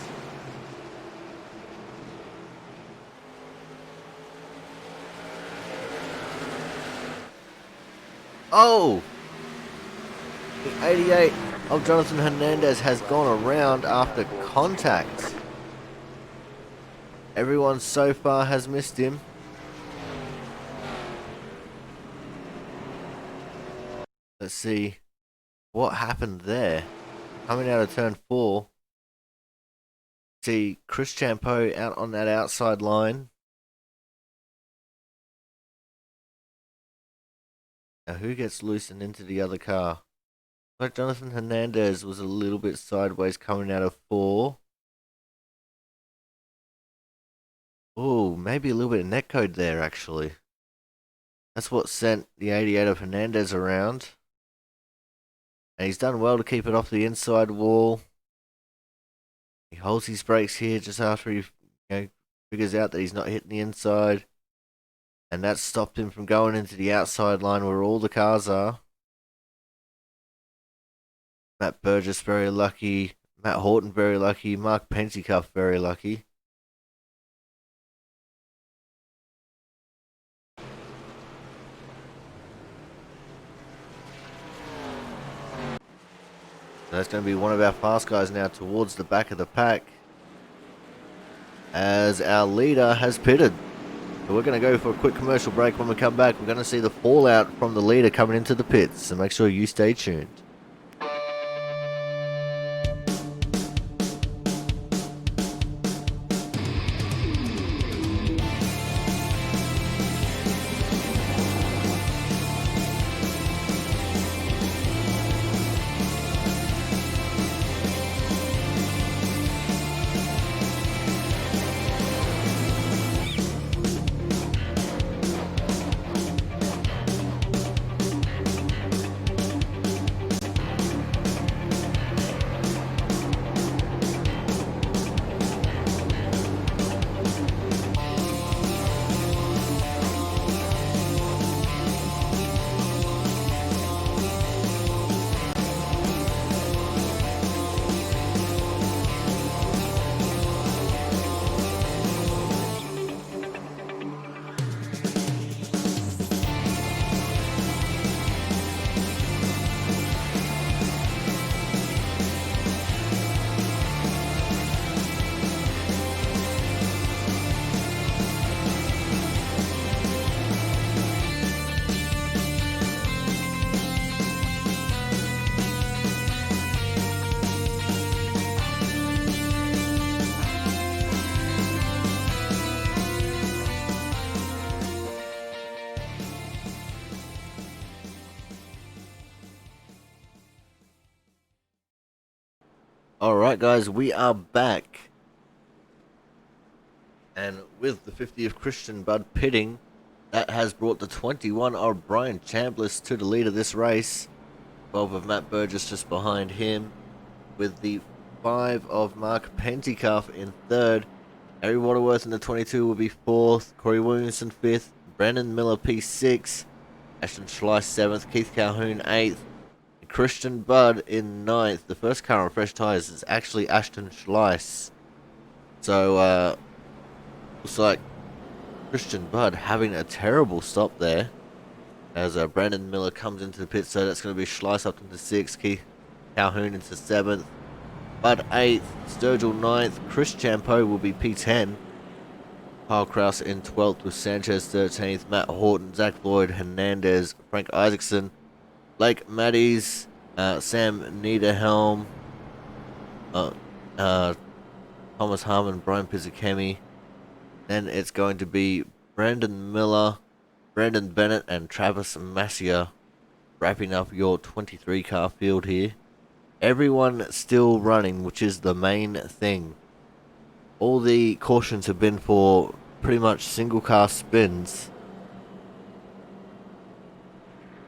Oh! The 88 of Jonathan Hernandez has gone around after contact. Everyone so far has missed him. Let's see what happened there. Coming out of turn 4. See Chris Champeau out on that outside line. Now who gets loose and into the other car? Like Jonathan Hernandez was a little bit sideways coming out of 4. Oh, maybe a little bit of netcode there actually. That's what sent the 88 of Hernandez around. And he's done well to keep it off the inside wall. He holds his brakes here just after he figures out that he's not hitting the inside. And that stopped him from going into the outside line where all the cars are. Matt Burgess very lucky. Matt Horton very lucky. Mark Pentecoff very lucky. That's going to be one of our fast guys now towards the back of the pack, as our leader has pitted. So we're going to go for a quick commercial break. When we come back, we're going to see the fallout from the leader coming into the pits. So make sure you stay tuned. Alright guys, we are back. And with the 50th Christian Bud pitting, that has brought the 21 of Brian Chambliss to the lead of this race. 12 of Matt Burgess just behind him. With the 5 of Mark Pentecoff in third. Harry Waterworth in the 22 will be fourth. Corey Williamson 5th. Brandon Miller P6. Ashton Schleiss 7th. Keith Calhoun 8th. Christian Bud in 9th. The first car on fresh tyres is actually Ashton Schleiss. So, looks like Christian Bud having a terrible stop there. As Brandon Miller comes into the pit, so that's going to be Schleiss up into 6th. Keith Calhoun into 7th. Bud 8th. Sturgill 9th. Chris Champeau will be P10. Kyle Kraus in 12th with Sanchez 13th. Matt Horton, Zach Lloyd, Hernandez, Frank Isaacson. Blake Matties, Sam Niederhelm, Thomas Harmon, Brian Pizzakemi. Then it's going to be Brandon Miller, Brandon Bennett, and Travis Massia wrapping up your 23 car field here. Everyone still running, which is the main thing. All the cautions have been for pretty much single car spins.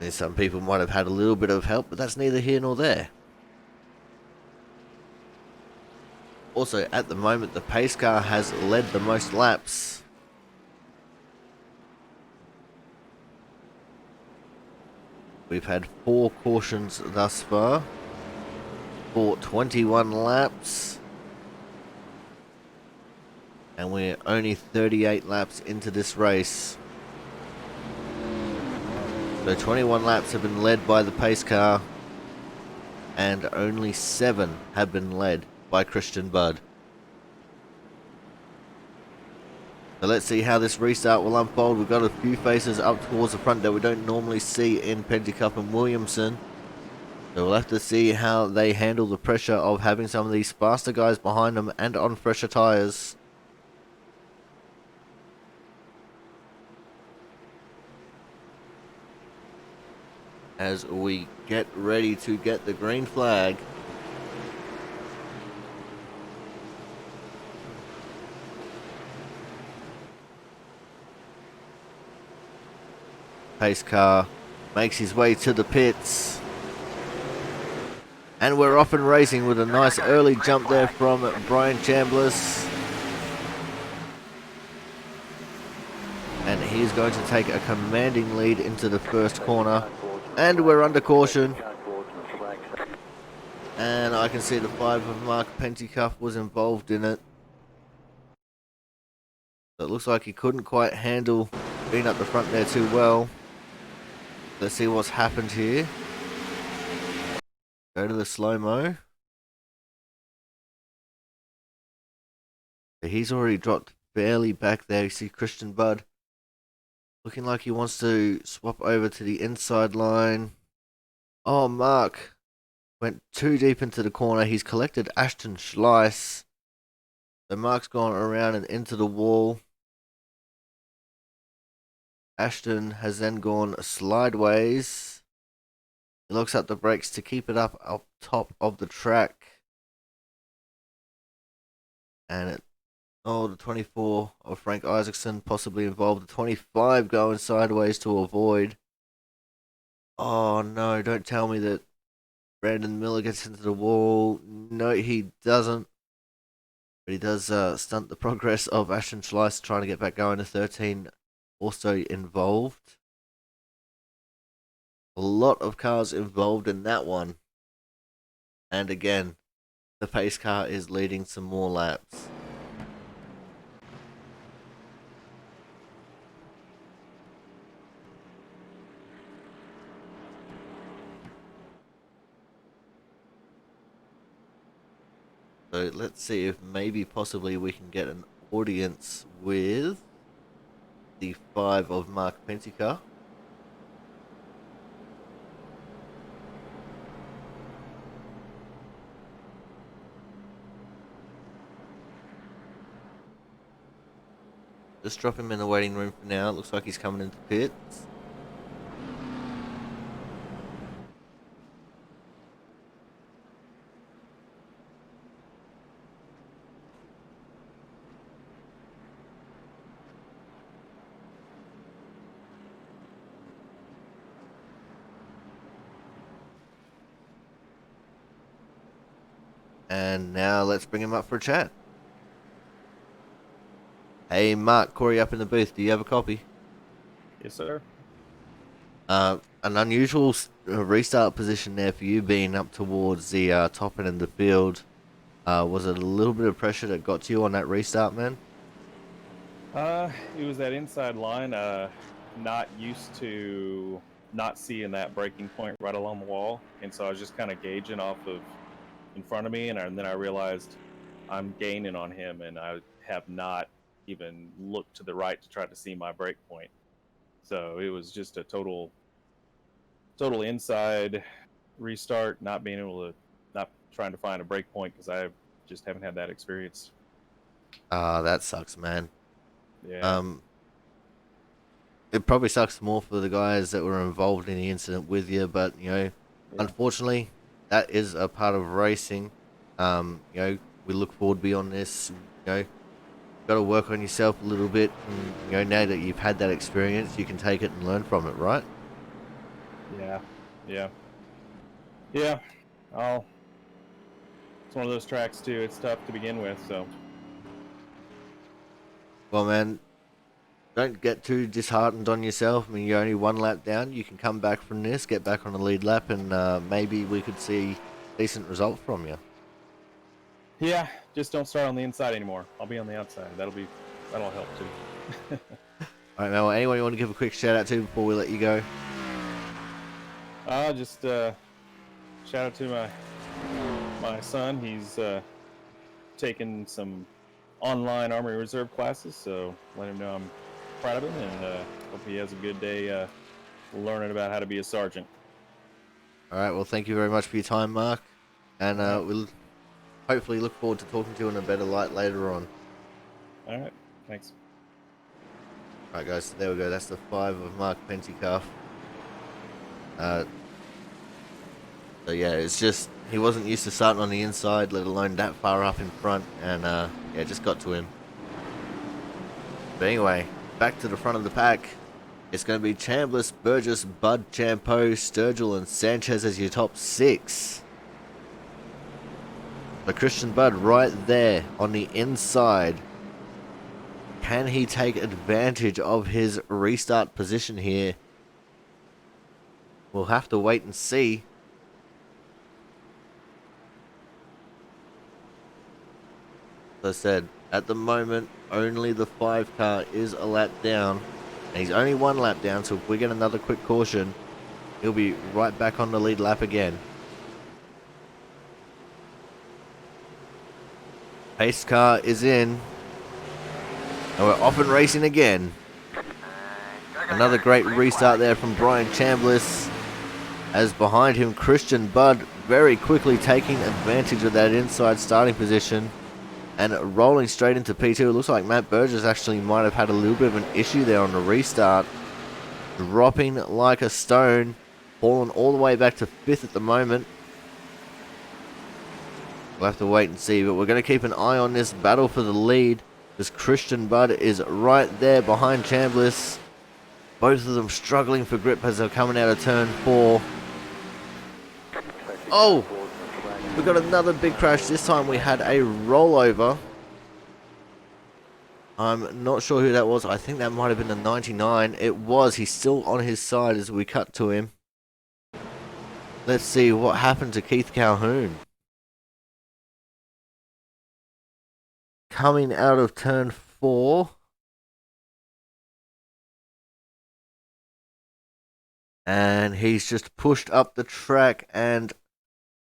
Some people might have had a little bit of help, but that's neither here nor there. Also, at the moment, the pace car has led the most laps. We've had 4 cautions thus far for 21 laps. And we're only 38 laps into this race. So 21 laps have been led by the pace car, and only 7 have been led by Christian Bud. So let's see how this restart will unfold. We've got a few faces up towards the front that we don't normally see in Pentecoff and Williamson. So we'll have to see how they handle the pressure of having some of these faster guys behind them and on fresher tyres. As we get ready to get the green flag. Pace car makes his way to the pits. And we're off and racing with a nice early jump there from Brian Chambliss. And he's going to take a commanding lead into the first corner. And we're under caution. And I can see the 5 of Mark Pentecoff was involved in it. So it looks like he couldn't quite handle being up the front there too well. Let's see what's happened here. Go to the slow-mo. He's already dropped fairly back there. You see Christian Bud looking like he wants to swap over to the inside line. Oh, Mark went too deep into the corner. He's collected Ashton Schleiss. So Mark's gone around and into the wall. Ashton has then gone slideways. He locks up the brakes to keep it up top of the track. And the 24 of Frank Isaacson possibly involved. The 25 going sideways to avoid. Oh no, don't tell me that Brandon Miller gets into the wall. No, he doesn't. But he does stunt the progress of Ashton Schleiss trying to get back going to 13. Also involved. A lot of cars involved in that one. And again, the pace car is leading some more laps. So let's see if maybe possibly we can get an audience with the 5 of Mark Pentecoff. Just drop him in the waiting room for now. It looks like he's coming into pits. And now let's bring him up for a chat. Hey, Mark, Corey up in the booth. Do you have a copy? Yes, sir. An unusual restart position there for you, being up towards the top end of the field. Was it a little bit of pressure that got to you on that restart, man? It was that inside line. Not used to not seeing that breaking point right along the wall, and so I was just kind of gauging off of in front of me, and then I realized I'm gaining on him, and I have not even looked to the right to try to see my break point. So it was just a total inside restart, not being able to, not trying to find a break point because I just haven't had that experience. That sucks, man. Yeah. It probably sucks more for the guys that were involved in the incident with you, but Yeah. unfortunately, that is a part of racing. We look forward beyond this. Got to work on yourself a little bit, and now that you've had that experience, you can take it and learn from it, right? Yeah. It's one of those tracks too. It's tough to begin with, so. Well, man, don't get too disheartened on yourself. I mean, you're only one lap down. You can come back from this, get back on the lead lap, and maybe we could see decent result from you. Yeah, just don't start on the inside anymore. I'll be on the outside. That'll help too. All right, Mel. Anyone you want to give a quick shout out to before we let you go? Just shout out to my son. He's taking some online Army Reserve classes, so let him know I'm proud of him, and hope he has a good day learning about how to be a sergeant. All right. Well, thank you very much for your time, Mark, and we'll hopefully look forward to talking to you in a better light later on. All right, thanks. All right, guys. So there we go. That's the 5 of Mark Pentecoff. So yeah, it's just he wasn't used to starting on the inside, let alone that far up in front, and yeah, just got to him. But anyway, back to the front of the pack. It's going to be Chambliss, Burgess, Bud, Champo, Sturgill, and Sanchez as your top 6. The Christian Bud right there on the inside. Can he take advantage of his restart position here? We'll have to wait and see. As I said, at the moment, only the 5 car is a lap down. And he's only 1 lap down, so if we get another quick caution, he'll be right back on the lead lap again. Pace car is in. And we're off and racing again. Another great restart there from Brian Chambliss. As behind him, Christian Budd very quickly taking advantage of that inside starting position. And rolling straight into P2. It looks like Matt Burgess actually might have had a little bit of an issue there on the restart. Dropping like a stone. Falling all the way back to 5th at the moment. We'll have to wait and see. But we're going to keep an eye on this battle for the lead. Because Christian Budd is right there behind Chambliss. Both of them struggling for grip as they're coming out of turn 4. Oh! We got another big crash. This time we had a rollover. I'm not sure who that was. I think that might have been the 99. It was. He's still on his side as we cut to him. Let's see what happened to Keith Calhoun. Coming out of turn 4. And he's just pushed up the track and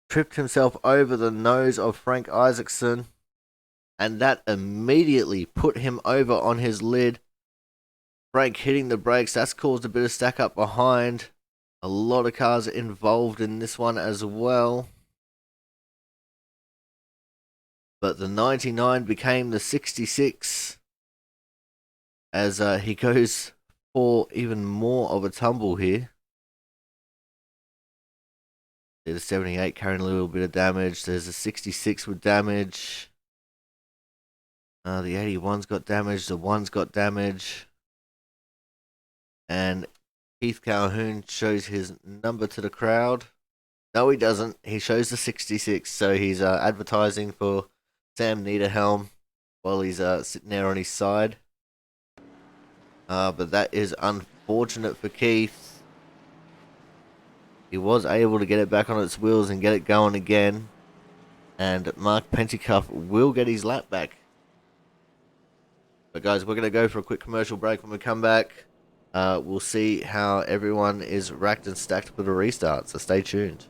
tripped himself over the nose of Frank Isaacson, and that immediately put him over on his lid. Frank hitting the brakes, that's caused a bit of stack up behind. A lot of cars involved in this one as well. But the 99 became the 66 as he goes for even more of a tumble here. There's a 78 carrying a little bit of damage. There's a 66 with damage. The 81's got damage. The 1's got damage. And Keith Calhoun shows his number to the crowd. No, he doesn't. He shows the 66, so he's advertising for Sam Niederhelm while he's sitting there on his side. But that is unfortunate for Keith. He was able to get it back on its wheels and get it going again. And Mark Pentecoff will get his lap back. But guys, we're going to go for a quick commercial break. When we come back, we'll see how everyone is racked and stacked for the restart. So stay tuned.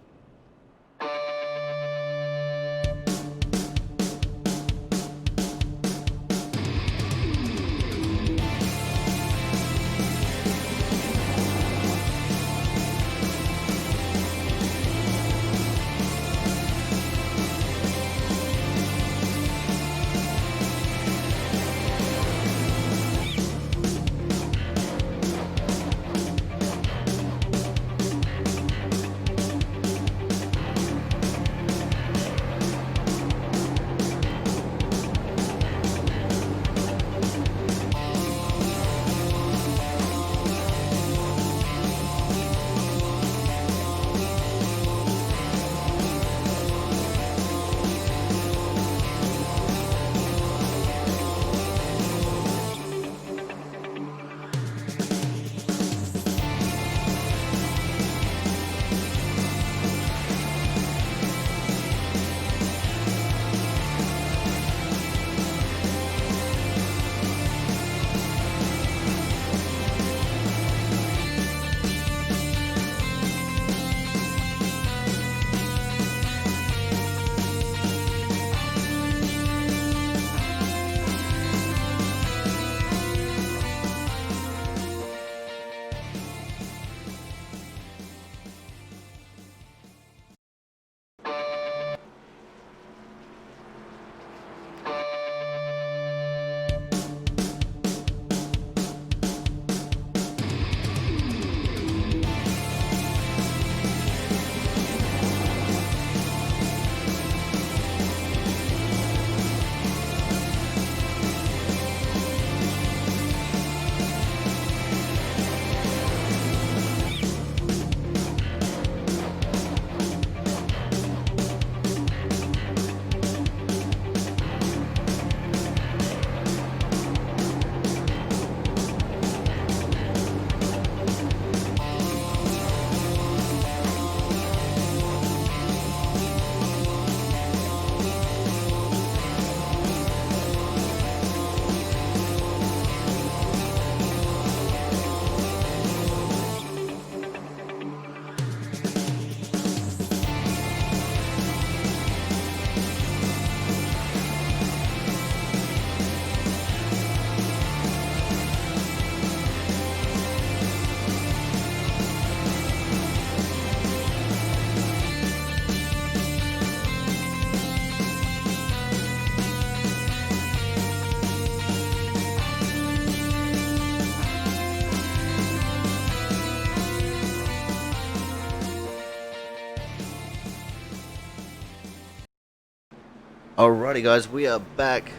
Alrighty guys, we are back.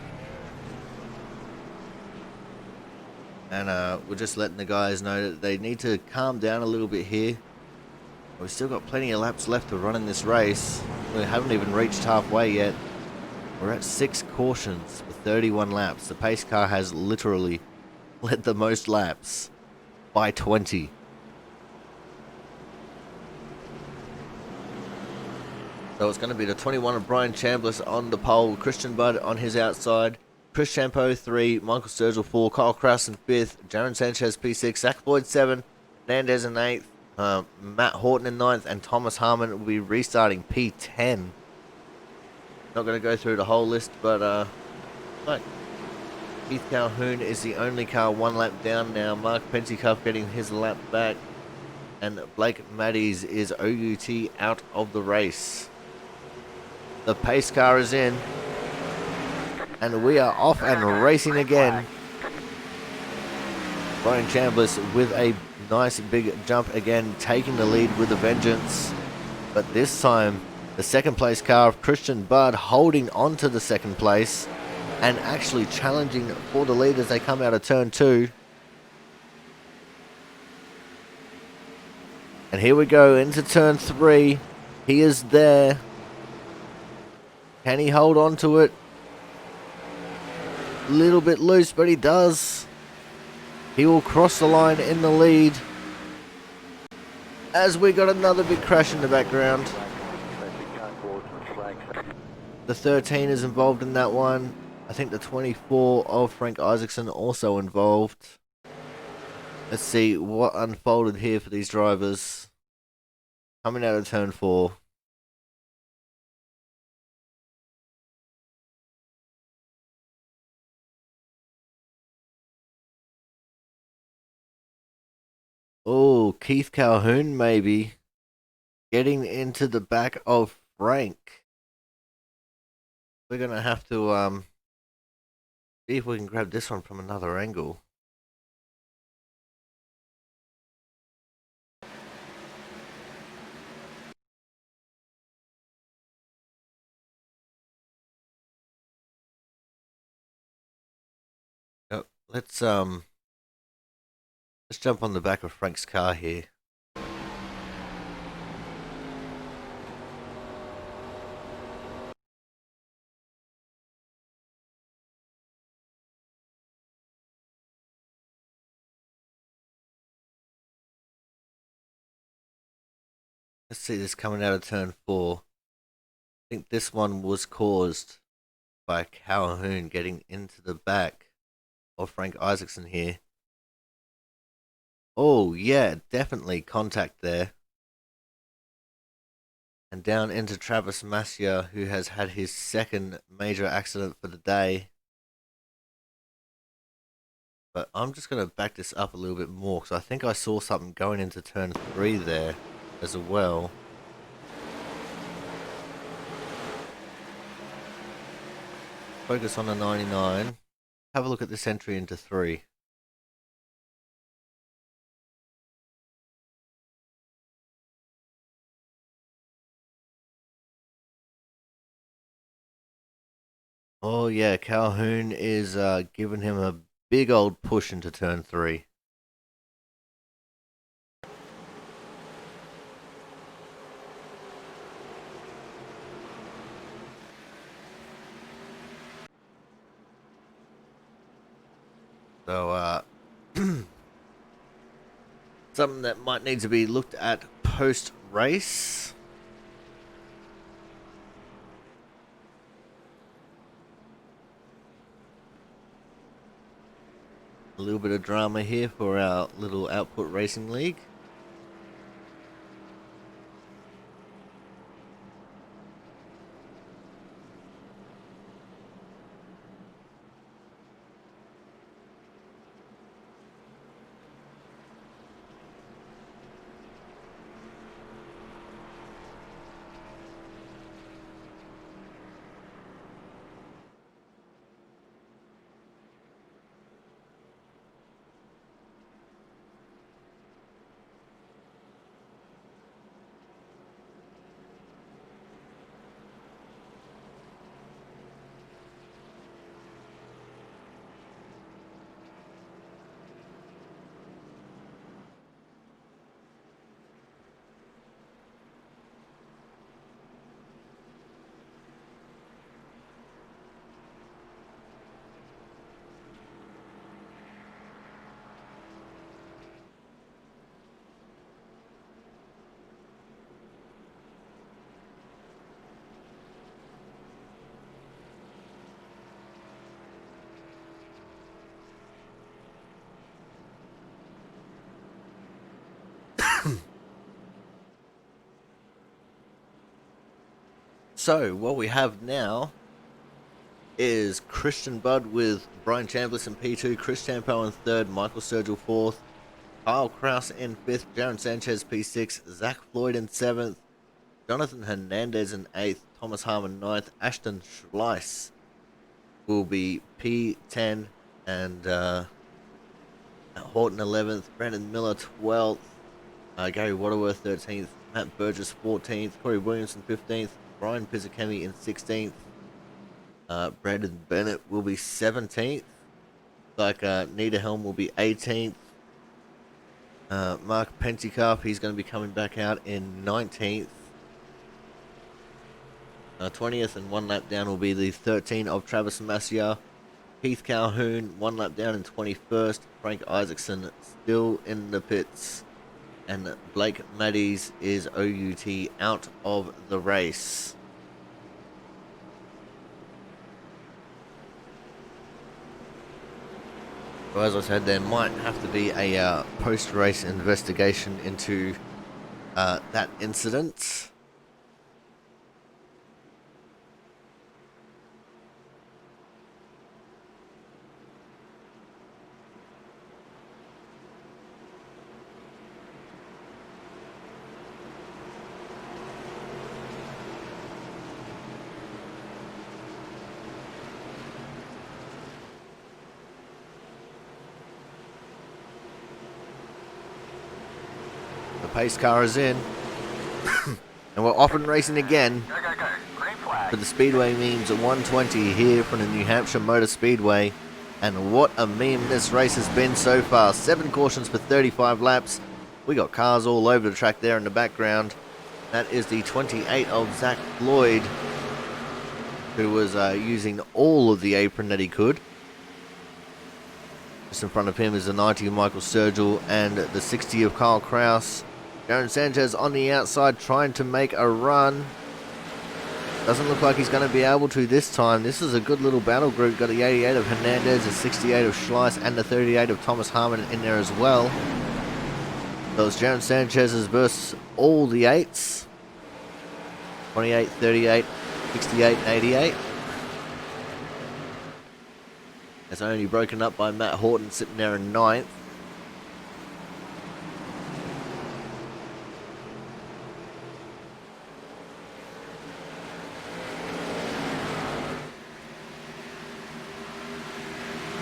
And we're just letting the guys know that they need to calm down a little bit here. We've still got plenty of laps left to run in this race. We haven't even reached halfway yet. We're at 6 cautions for 31 laps. The pace car has literally led the most laps by 20. So it's going to be the 21 of Brian Chambliss on the pole, Christian Budd on his outside, Chris Champeau 3, Michael Sturgill 4, Kyle Krausen 5th, Jaron Sanchez P6, Zach Floyd 7, Hernandez in 8th, Matt Horton in 9th, and Thomas Harmon will be restarting P10. Not going to go through the whole list, but look, Keith Calhoun is the only car 1 lap down now. Mark Pentecoff getting his lap back, and Blake Maddies is OUT out of the race. The pace car is in, and we are off and racing again. Brian Chambliss with a nice big jump again, taking the lead with a vengeance. But this time, the second place car of Christian Budd holding on to the second place and actually challenging for the lead as they come out of turn 2. And here we go into turn 3. He is there. Can he hold on to it? A little bit loose, but he does. He will cross the line in the lead. As we got another big crash in the background. The 13 is involved in that one. I think the 24 of Frank Isaacson also involved. Let's see what unfolded here for these drivers. Coming out of turn 4. Oh, Keith Calhoun maybe getting into the back of Frank. We're gonna have to see if we can grab this one from another angle. Yep, let's jump on the back of Frank's car here. Let's see this coming out of turn 4. I think this one was caused by Calhoun getting into the back of Frank Isaacson here. Oh yeah, definitely contact there. And down into Travis Massia, who has had his second major accident for the day. But I'm just going to back this up a little bit more, because I think I saw something going into turn 3 there as well. Focus on the 99. Have a look at this entry into 3. Oh yeah, Calhoun is giving him a big old push into turn 3. So something that might need to be looked at post race. A little bit of drama here for our little Output Racing League. So, what we have now is Christian Budd with Brian Chambliss in P2, Chris Champo in 3rd, Michael Sturgill 4th, Kyle Kraus in 5th, Jaron Sanchez P6, Zach Floyd in 7th, Jonathan Hernandez in 8th, Thomas Harmon 9th, Ashton Schleiss will be P10, and Horton 11th, Brandon Miller 12th, Gary Waterworth 13th, Matt Burgess 14th, Corey Williamson 15th, Brian Pizzakemi in 16th, Brandon Bennett will be 17th, like Niederhelm will be 18th, Mark Pentecoff, he's going to be coming back out in 19th, 20th, and 1 lap down will be the 13 of Travis Massier. Keith Calhoun 1 lap down in 21st. Frank Isaacson still in the pits. And Blake Maddies is OUT out of the race. So as I said, there might have to be a post-race investigation into that incident. The pace car is in. And we're off and racing again. Go, go, go. Green flag. For the Speedway memes at 120 here from the New Hampshire Motor Speedway. And what a meme this race has been so far. 7 cautions for 35 laps. We got cars all over the track there in the background. That is the 28 of Zach Floyd, who was using all of the apron that he could. Just in front of him is the 90 of Michael Sturgill and the 60 of Kyle Kraus. Jaron Sanchez on the outside trying to make a run. Doesn't look like he's going to be able to this time. This is a good little battle group. Got the 88 of Hernandez, the 68 of Schleiss, and the 38 of Thomas Harmon in there as well. So it's Jaron Sanchez's versus all the 8s. 28, 38, 68, and 88. It's only broken up by Matt Horton sitting there in 9th.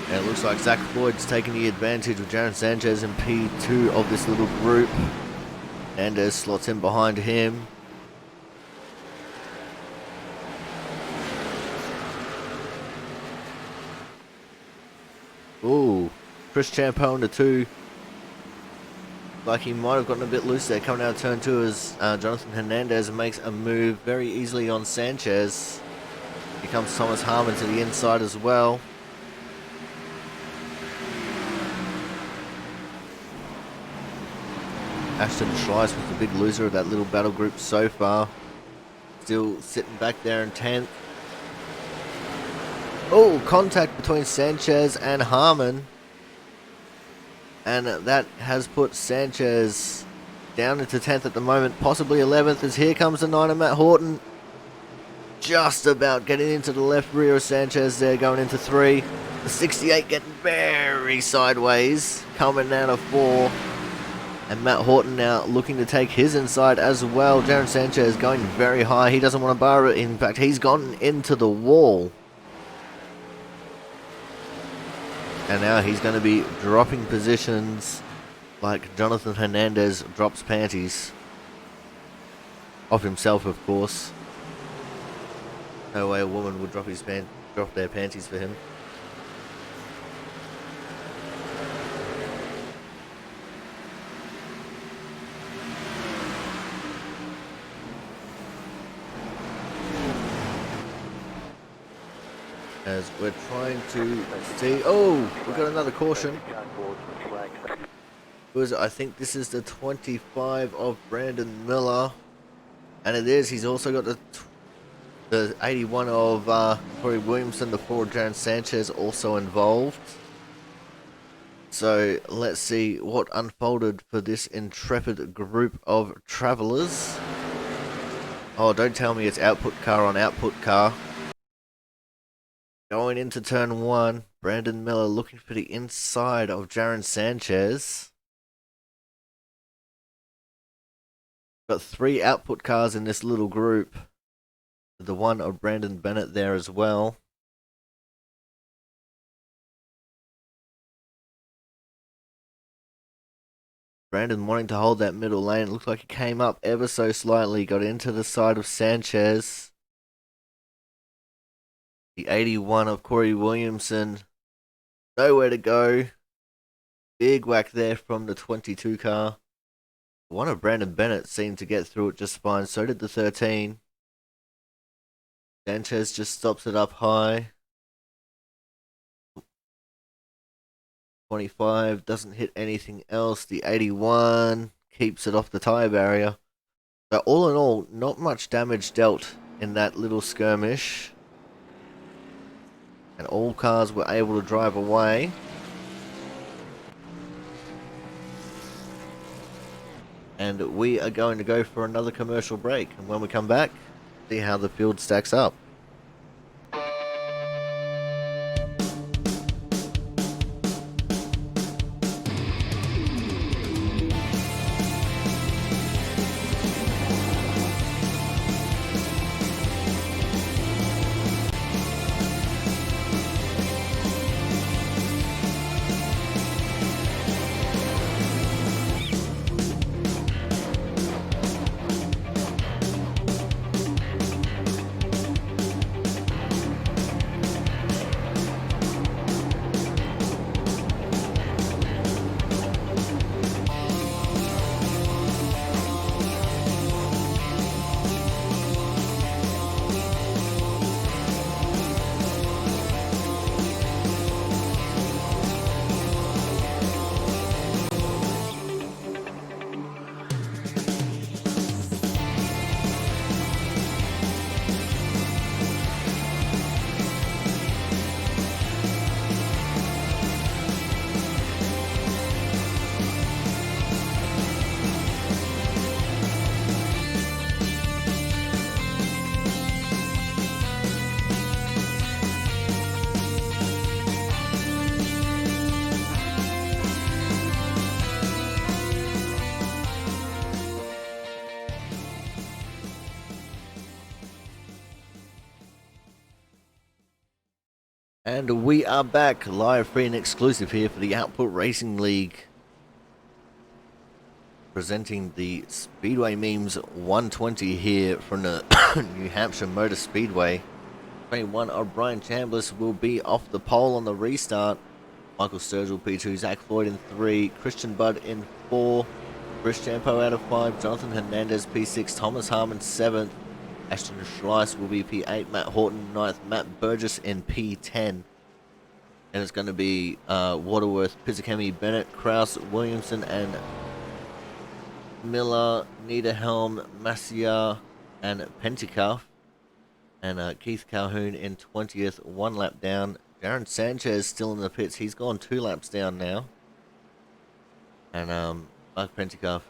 And it looks like Zach Floyd's taking the advantage of Jaron Sanchez in P2 of this little group. Hernandez slots in behind him. Ooh, Chris Champo in the 2. Like he might have gotten a bit loose there coming out of turn 2 as Jonathan Hernandez makes a move very easily on Sanchez. Here comes Thomas Harmon to the inside as well. Ashton Schleiss was the big loser of that little battle group so far. Still sitting back there in 10th. Oh, contact between Sanchez and Harmon. And that has put Sanchez down into 10th at the moment, possibly 11th, as here comes the 9 of Matt Horton. Just about getting into the left rear of Sanchez there, going into 3. The 68 getting very sideways, coming out of 4. And Matt Horton now looking to take his inside as well. Jaron Sanchez going very high. He doesn't want to bar it. In fact, he's gone into the wall. And now he's going to be dropping positions like Jonathan Hernandez drops panties. Of himself, of course. No way a woman would drop their panties for him. As we're trying to see... Oh, we've got another caution. I think this is the 25 of Brandon Miller. And it is. He's also got the 81 of Corey Williamson, the 4 of Jaron Sanchez also involved. So let's see what unfolded for this intrepid group of travellers. Oh, don't tell me it's output car on output car. Going into turn 1, Brandon Miller looking for the inside of Jaron Sanchez. Got 3 output cars in this little group. The 1 of Brandon Bennett there as well. Brandon wanting to hold that middle lane. It looks like he came up ever so slightly. Got into the side of Sanchez. The 81 of Corey Williamson. Nowhere to go. Big whack there from the 22 car. One of Brandon Bennett seemed to get through it just fine. So did the 13. Sanchez just stops it up high. 25 doesn't hit anything else. The 81 keeps it off the tyre barrier. So all in all, not much damage dealt in that little skirmish. And all cars were able to drive away. And we are going to go for another commercial break. And when we come back, see how the field stacks up. And we are back live, free and exclusive here for the Output Racing League. Presenting the Speedway Memes 120 here from the New Hampshire Motor Speedway. 21 O'Brien Chambliss will be off the pole on the restart. Michael Sturgill P2, Zach Floyd in 3, Christian Budd in 4, Chris Champo out of 5, Jonathan Hernandez P6, Thomas Harmon 7th, Ashton Schleiss will be P8, Matt Horton 9th, Matt Burgess in P10. And it's going to be Waterworth, Pizzakemi, Bennett, Kraus, Williamson, and Miller, Niederhelm, Massier, and Pentikoff. And Keith Calhoun in 20th, 1 lap down. Jaron Sanchez still in the pits. He's gone 2 laps down now. And Mark Pentikoff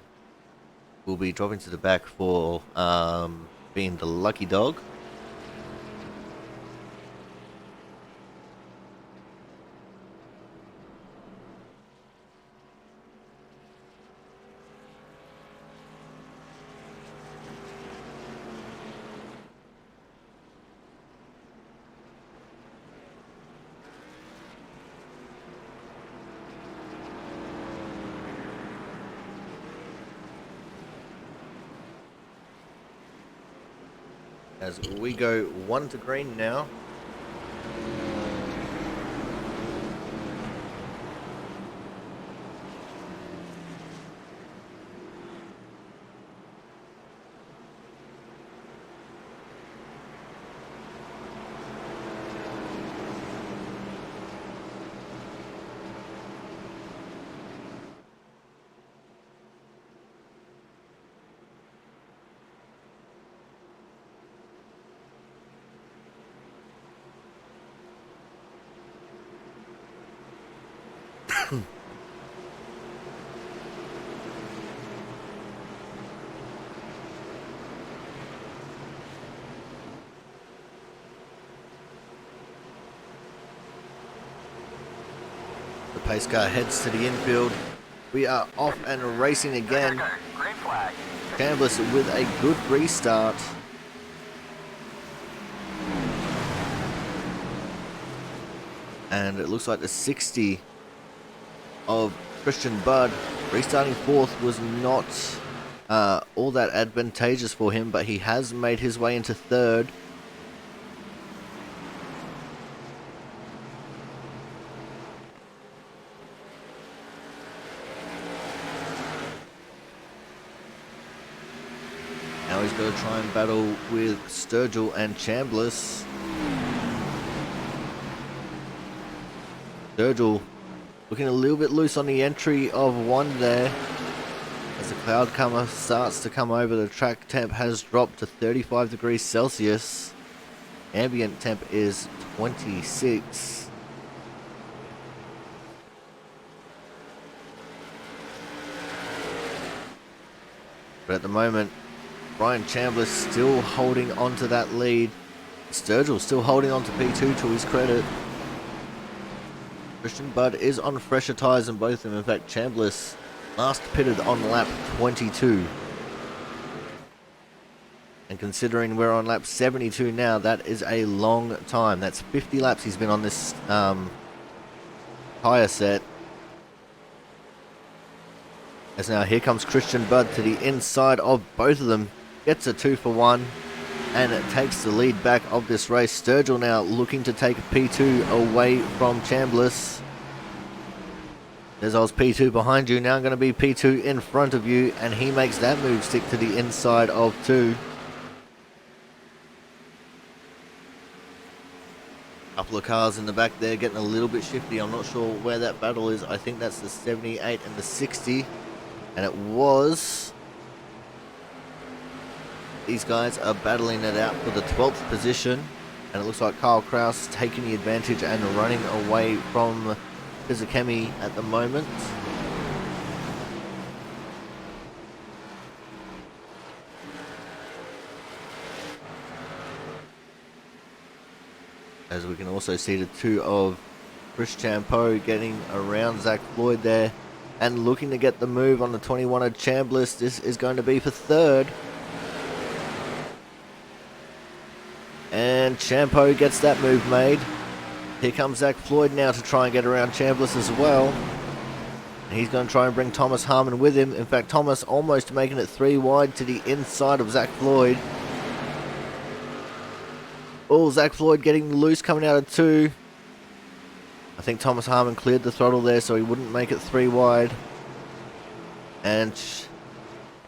will be dropping to the back for being the lucky dog. As we go 1 to green now. The pace car heads to the infield. We are off and racing again. Green flag. Chambliss with a good restart. And it looks like the 60 of Christian Budd restarting 4th was not all that advantageous for him, but he has made his way into 3rd. Now he's got to try and battle with Sturgill and Chambliss. Sturgill looking a little bit loose on the entry of one there. As the cloud cover starts to come over, the track temp has dropped to 35 degrees Celsius. Ambient temp is 26. But at the moment, Brian Chambliss still holding on to that lead. Sturgill still holding on to P2 to his credit. Christian Budd is on fresher tyres than both of them. In fact, Chambliss last pitted on lap 22. And considering we're on lap 72 now, that is a long time. That's 50 laps he's been on this tyre set. As now here comes Christian Budd to the inside of both of them. Gets a 2 for 1. And it takes the lead back of this race. Sturgill now looking to take P2 away from Chambliss. There's Oz P2 behind you. Now going to be P2 in front of you. And he makes that move stick to the inside of 2. Couple of cars in the back there getting a little bit shifty. I'm not sure where that battle is. I think that's the 78 and the 60. And it was... These guys are battling it out for the 12th position. And it looks like Kyle Kraus taking the advantage and running away from Fizikemi at the moment. As we can also see the 2 of Chris Champeau getting around Zach Floyd there. And looking to get the move on the 21 of Chambliss. This is going to be for 3rd. And Champeau gets that move made. Here comes Zach Floyd now to try and get around Chambliss as well. And he's going to try and bring Thomas Harmon with him. In fact, Thomas almost making it 3 wide to the inside of Zach Floyd. Oh, Zach Floyd getting loose coming out of 2. I think Thomas Harmon cleared the throttle there so he wouldn't make it 3 wide. And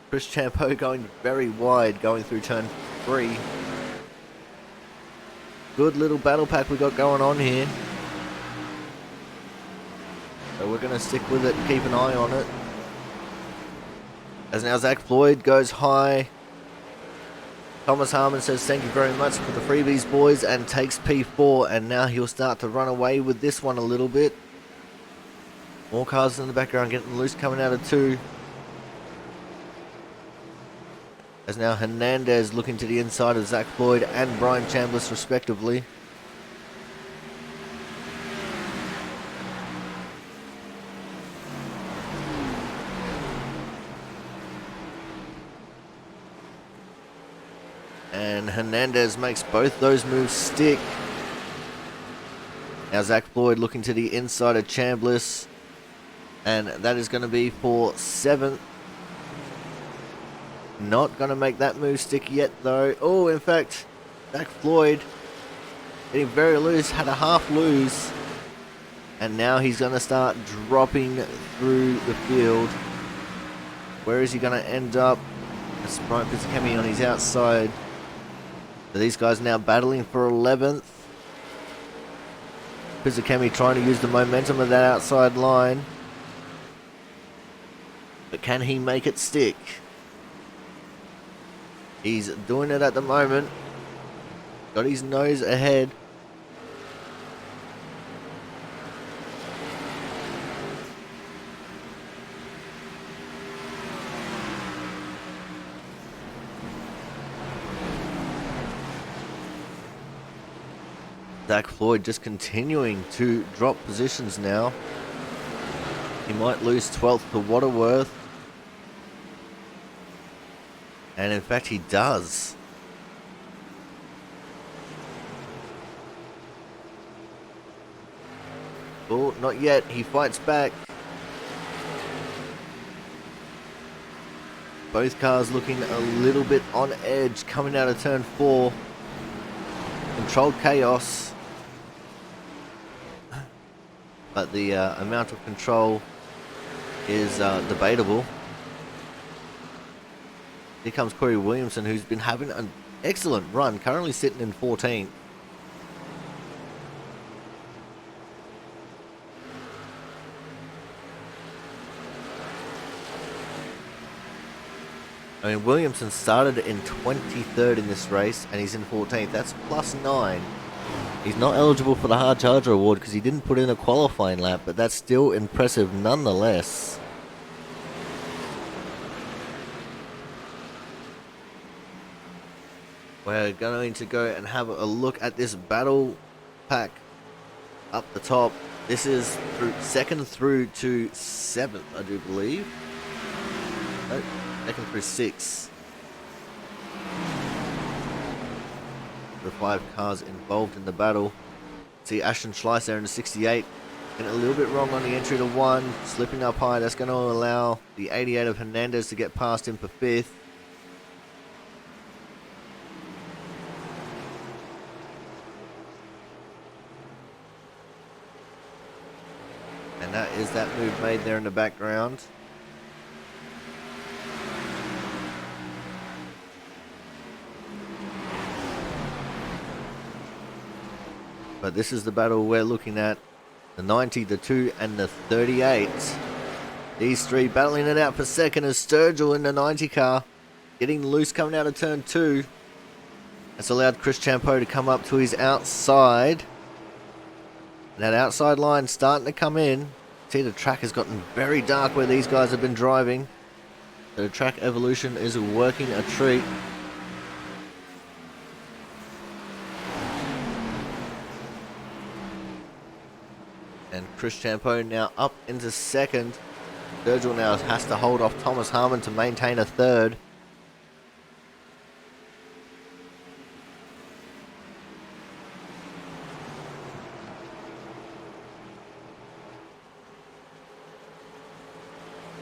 Chris Champeau going very wide going through turn 3. Good little battle pack we got going on here. So we're going to stick with it and keep an eye on it. As now Zach Floyd goes high. Thomas Harmon says thank you very much for the freebies, boys, and takes P4. And now he'll start to run away with this one a little bit. More cars in the background getting loose coming out of 2. As now Hernandez looking to the inside of Zach Floyd and Brian Chambliss respectively. And Hernandez makes both those moves stick. Now Zach Floyd looking to the inside of Chambliss. And that is going to be for 7th. Not going to make that move stick yet though. Oh, in fact, Zach Floyd getting very loose, had a half lose. And now he's going to start dropping through the field. Where is he going to end up? That's Brian Fizikemi on his outside. So these guys now battling for 11th. Fizikemi trying to use the momentum of that outside line. But can he make it stick? He's doing it at the moment. Got his nose ahead. Zach Floyd just continuing to drop positions now. He might lose 12th to Waterworth. And in fact he does. Oh, not yet. He fights back. Both cars looking a little bit on edge coming out of turn 4. Controlled chaos. But the amount of control is debatable. Here comes Corey Williamson, who's been having an excellent run, currently sitting in 14th. I mean, Williamson started in 23rd in this race, and he's in 14th. That's +9. He's not eligible for the Hard Charger Award because he didn't put in a qualifying lap, but that's still impressive nonetheless. We're going to go and have a look at this battle pack up the top. This is through 2nd through to 7th, I do believe. Nope, 2nd through 6th. The 5 cars involved in the battle. See Ashton Schleiss there in the 68. Getting a little bit wrong on the entry to 1. Slipping up high. That's going to allow the 88 of Hernandez to get past him for 5th. And that is that move made there in the background. But this is the battle we're looking at. The 90, the 2, and the 38. These three battling it out for second as Sturgill in the 90 car. Getting loose coming out of turn 2. That's allowed Chris Champeau to come up to his outside. And that outside line starting to come in. See, the track has gotten very dark where these guys have been driving. So the track evolution is working a treat. And Chris Champeau now up into second. Sturgill now has to hold off Thomas Harmon to maintain a third.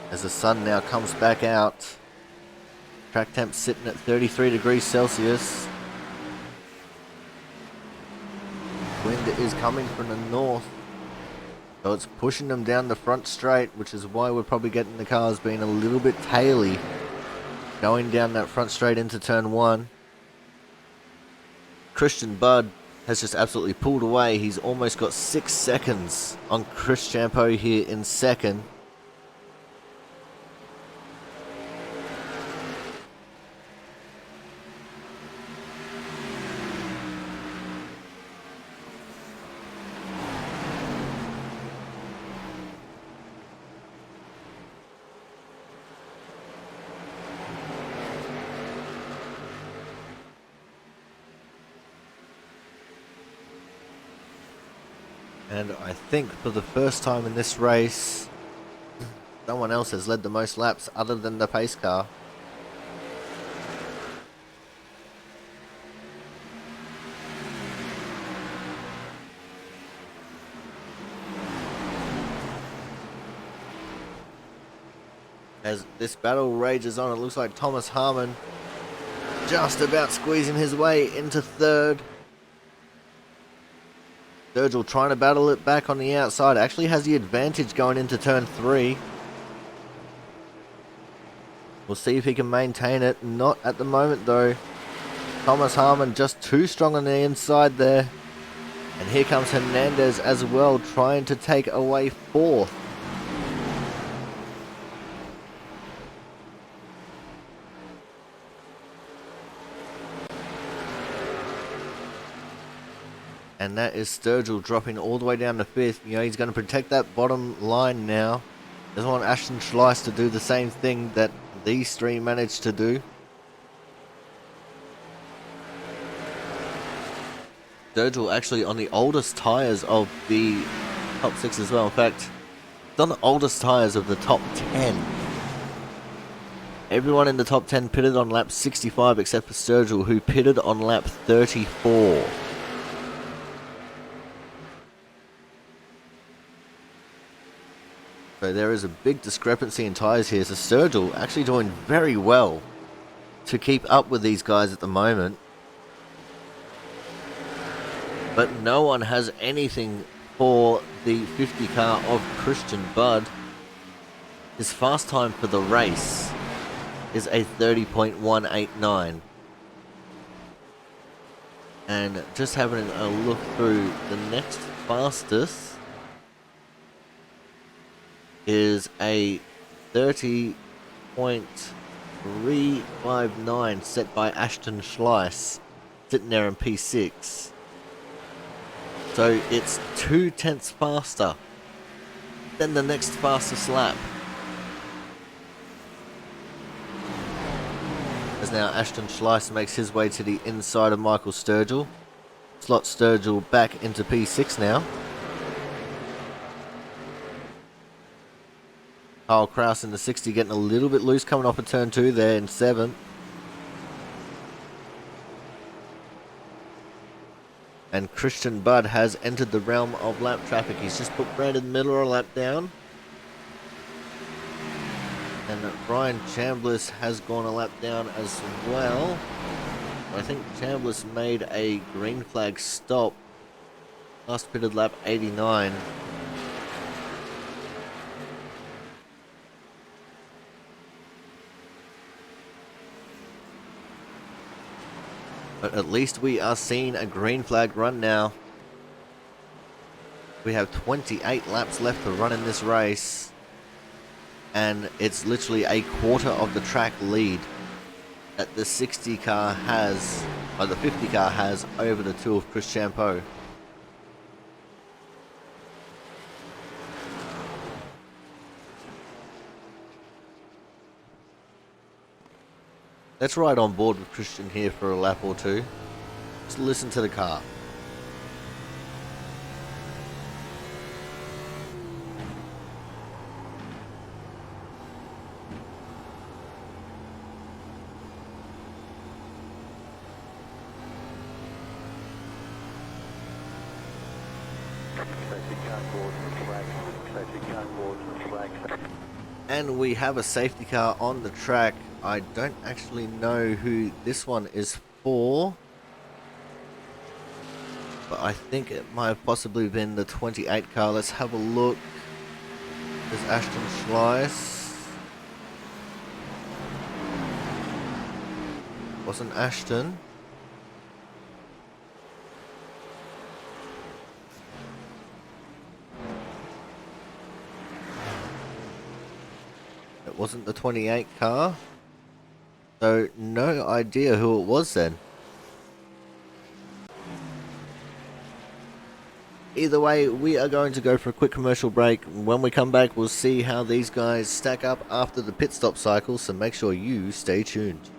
As the sun now comes back out. Track temp sitting at 33 degrees Celsius. Wind is coming from the north. So it's pushing them down the front straight, which is why we're probably getting the cars being a little bit taily going down that front straight into turn 1. Christian Budd has just absolutely pulled away. He's almost got 6 seconds on Chris Champeau here in second. And I think for the first time in this race, someone else has led the most laps other than the pace car. As this battle rages on, it looks like Thomas Harmon just about squeezing his way into third. Sturgill trying to battle it back on the outside. Actually has the advantage going into turn 3. We'll see if he can maintain it. Not at the moment though. Thomas Harmon just too strong on the inside there. And here comes Hernandez as well, trying to take away 4th. And that is Sturgill dropping all the way down to 5th. You know, he's going to protect that bottom line now. Doesn't want Ashton Schleiss to do the same thing that these three managed to do. Sturgill actually on the oldest tyres of the top 6 as well. In fact, it's on the oldest tyres of the top 10. Everyone in the top 10 pitted on lap 65 except for Sturgill, who pitted on lap 34. So there is a big discrepancy in tyres here. So Sturgill actually doing very well to keep up with these guys at the moment. But no one has anything for the 50 car of Christian Budd. His fast time for the race is a 30.189. And just having a look through, the next fastest is a 30.359 set by Ashton Schleiss, sitting there in P6. So it's 0.2 faster than the next fastest lap. As now Ashton Schleiss makes his way to the inside of Michael Sturgill. Slot Sturgill back into P6 now. Kyle Kraus in the 60 getting a little bit loose coming off of turn 2 there in 7th. And Christian Budd has entered the realm of lap traffic. He's just put Brandon Miller a lap down. And Brian Chambliss has gone a lap down as well. I think Chambliss made a green flag stop. Last pitted lap 89. But at least we are seeing a green flag run now. We have 28 laps left to run in this race. And it's literally a quarter of the track lead that the 60 car has, or the 50 car has, over the 2 of Chris Champeau. Let's ride on board with Christian here for a lap or two. Just listen to the car. And we have a safety car on the track. I don't actually know who this one is for, but I think it might have possibly been the 28 car. Let's have a look. There's Ashton Schleiss. Wasn't Ashton. It wasn't the 28 car. So no idea who it was then. Either way, we are going to go for a quick commercial break. When we come back, we'll see how these guys stack up after the pit stop cycle, so make sure you stay tuned.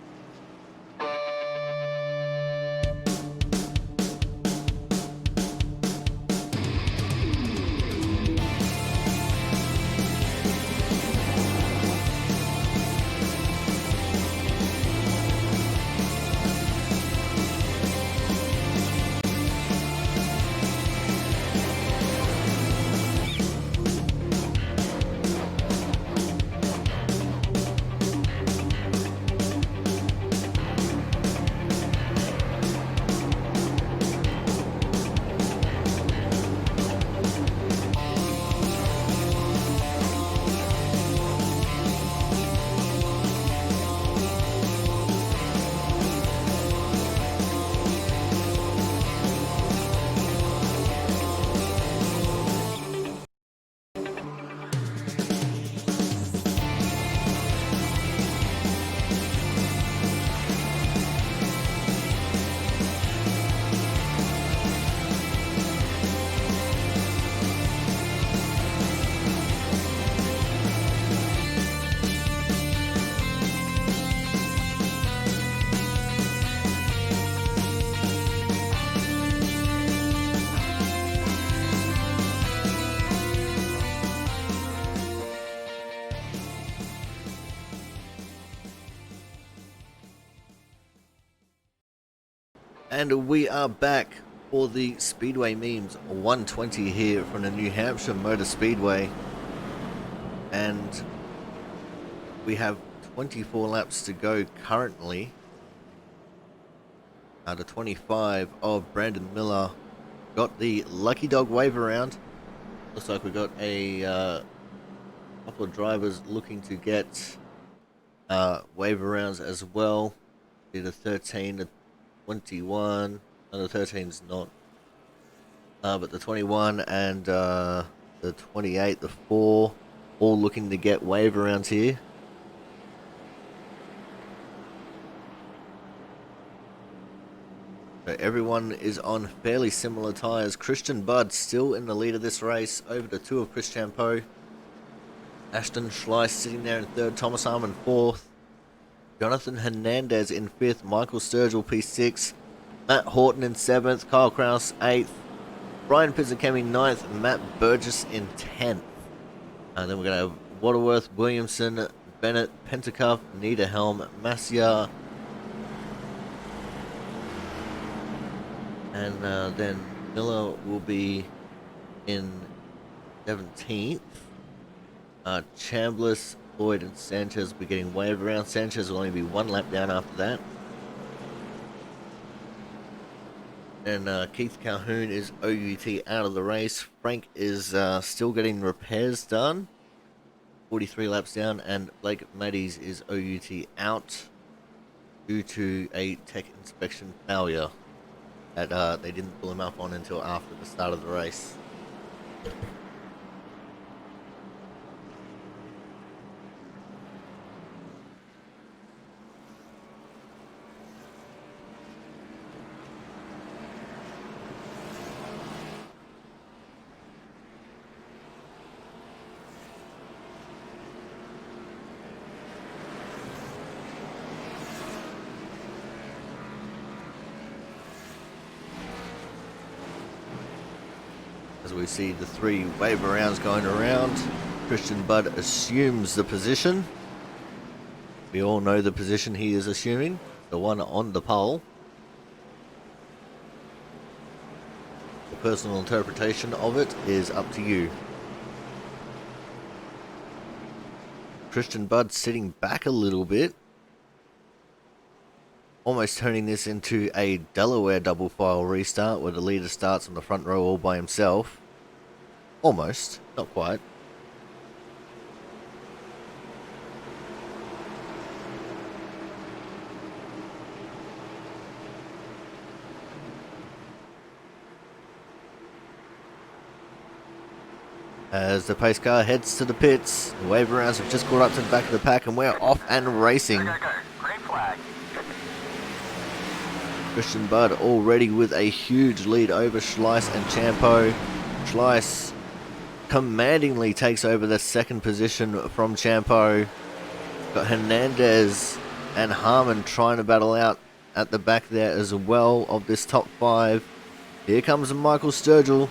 And we are back for the Speedway Memes 120 here from the New Hampshire Motor Speedway. And we have 24 laps to go currently. Out of 25 of Brandon Miller. Got the Lucky Dog wave around. Looks like we got a couple of drivers looking to get waiver rounds as well. See the 13, the 21. No, the 13's not. But the 21 and the 28, the 4, all looking to get waiver rounds here. So everyone is on fairly similar tyres. Christian Budd still in the lead of this race, over the 2 of Chris Champeau. Ashton Schleiss sitting there in 3rd, Thomas Arm in 4th. Jonathan Hernandez in 5th, Michael Sturgill P6, Matt Horton in 7th, Kyle Kraus 8th, Brian Pizzakemi 9th, Matt Burgess in 10th. And then we're going to have Waterworth, Williamson, Bennett, Pentacuff, Niederhelm, Masia, and then Miller will be in 17th. Chambliss, Floyd, and Sanchez will be getting waved around. Sanchez will only be 1 lap down after that. And Keith Calhoun is OUT out of the race. Frank is still getting repairs done, 43 laps down, and Blake Maddies is OUT out due to a tech inspection failure that they didn't pull him up on until after the start of the race. As we see the 3 waiver rounds going around, Christian Budd assumes the position. We all know the position he is assuming, the one on the pole. The personal interpretation of it is up to you. Christian Budd sitting back a little bit, almost turning this into a Delaware double file restart where the leader starts on the front row all by himself. Almost, not quite. As the pace car heads to the pits, the wave rounds have just caught up to the back of the pack and we're off and racing. Go, go, go. Green flag. Christian Budd already with a huge lead over Schleiss and Champeau. Schleiss commandingly takes over the 2nd position from Champeau. Got Hernandez and Harmon trying to battle out at the back there as well of this top 5. Here comes Michael Sturgill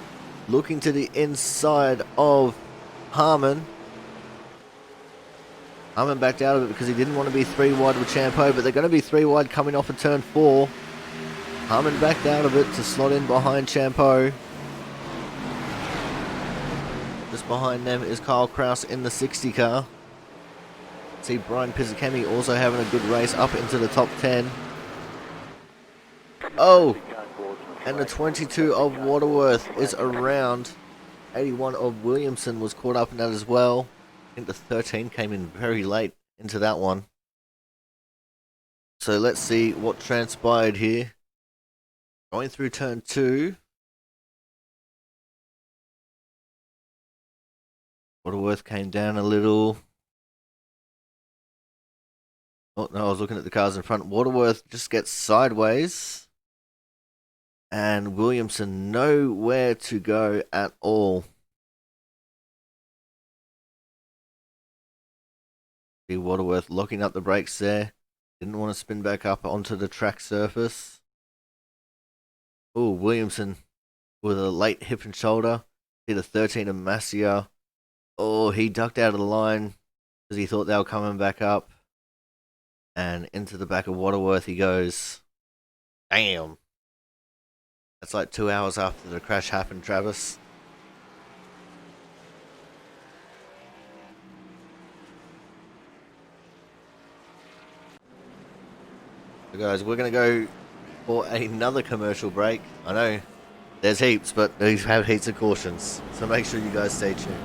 looking to the inside of Harmon. Harmon backed out of it because he didn't want to be 3 wide with Champeau, but they're going to be 3 wide coming off of turn 4. Harmon backed out of it to slot in behind Champeau. Just behind them is Kyle Kraus in the 60 car. See Brian Pizzakemi also having a good race up into the top 10. Oh! And the 22 of Waterworth is around. 81 of Williamson was caught up in that as well. I think the 13 came in very late into that one. So let's see what transpired here. Going through turn 2. Waterworth came down a little. Oh no, I was looking at the cars in front. Waterworth just gets sideways. And Williamson nowhere to go at all. See Waterworth locking up the brakes there. Didn't want to spin back up onto the track surface. Oh, Williamson with a late hip and shoulder. See the 13 of Masia. Oh, he ducked out of the line because he thought they were coming back up. And into the back of Waterworth he goes. Damn. That's like 2 hours after the crash happened, Travis. So guys, we're going to go for another commercial break. I know there's heaps, but these have heaps of cautions. So make sure you guys stay tuned.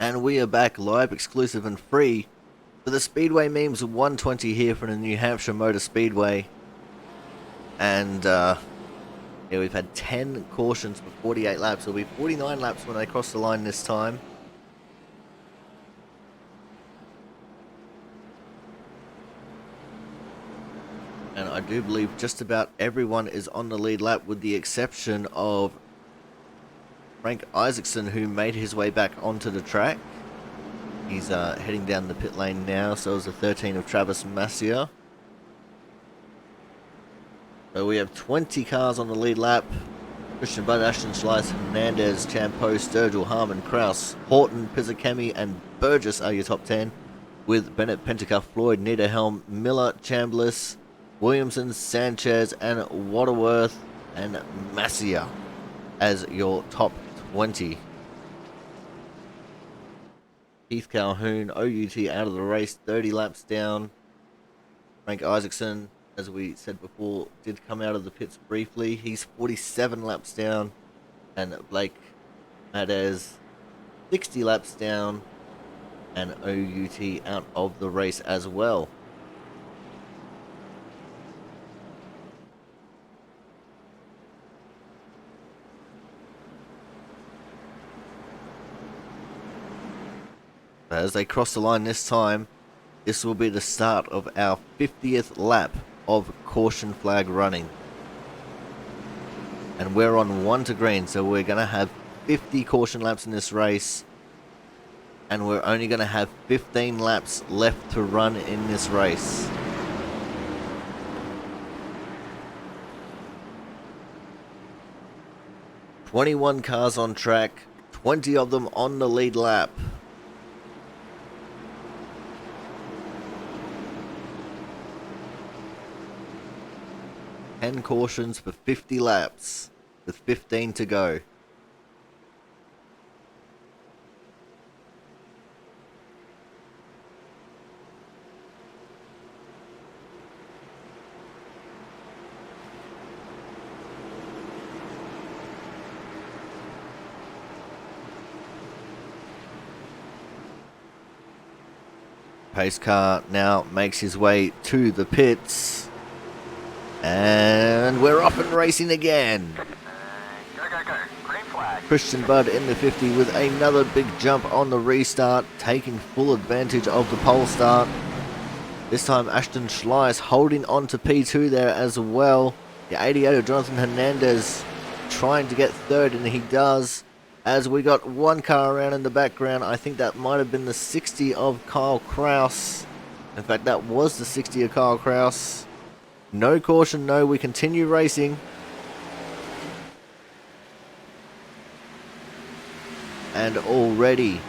And we are back live, exclusive and free for the Speedway Memes 120 here from the New Hampshire Motor Speedway. And yeah, we've had 10 cautions for 48 laps. It'll be 49 laps when they cross the line this time. And I do believe just about everyone is on the lead lap with the exception of Frank Isaacson, who made his way back onto the track. He's heading down the pit lane now, so is the 13 of Travis Massier. So we have 20 cars on the lead lap. Christian Budd, Ashton Schleiss, Hernandez, Champeau, Sturgill, Harmon, Kraus, Horton, Pizzakemi and Burgess are your top 10, with Bennett, Pentacuff, Floyd, Niederhelm, Miller, Chambliss, Williamson, Sanchez and Waterworth and Massier as your top 20. Keith Calhoun, OUT out of the race, 30 laps down. Frank Isaacson, as we said before, did come out of the pits briefly. He's 47 laps down. And Blake Madez, 60 laps down. And OUT out of the race as well. As they cross the line this time, this will be the start of our 50th lap of caution flag running. And we're on 1 to green, so we're going to have 50 caution laps in this race. And we're only going to have 15 laps left to run in this race. "21 cars on track, 20 of them on the lead lap. Ten cautions for 50 laps, with 15 to go. Pace car now makes his way to the pits. And we're off and racing again. Go, go, go. Green flag. Christian Budd in the 50 with another big jump on the restart, taking full advantage of the pole start. This time Ashton Schleiss holding on to P2 there as well. The 88 of Jonathan Hernandez trying to get third, and he does. As we got one car around in the background, I think that might have been the 60 of Kyle Kraus. In fact, that was the 60 of Kyle Kraus. No caution, no, we continue racing. And already,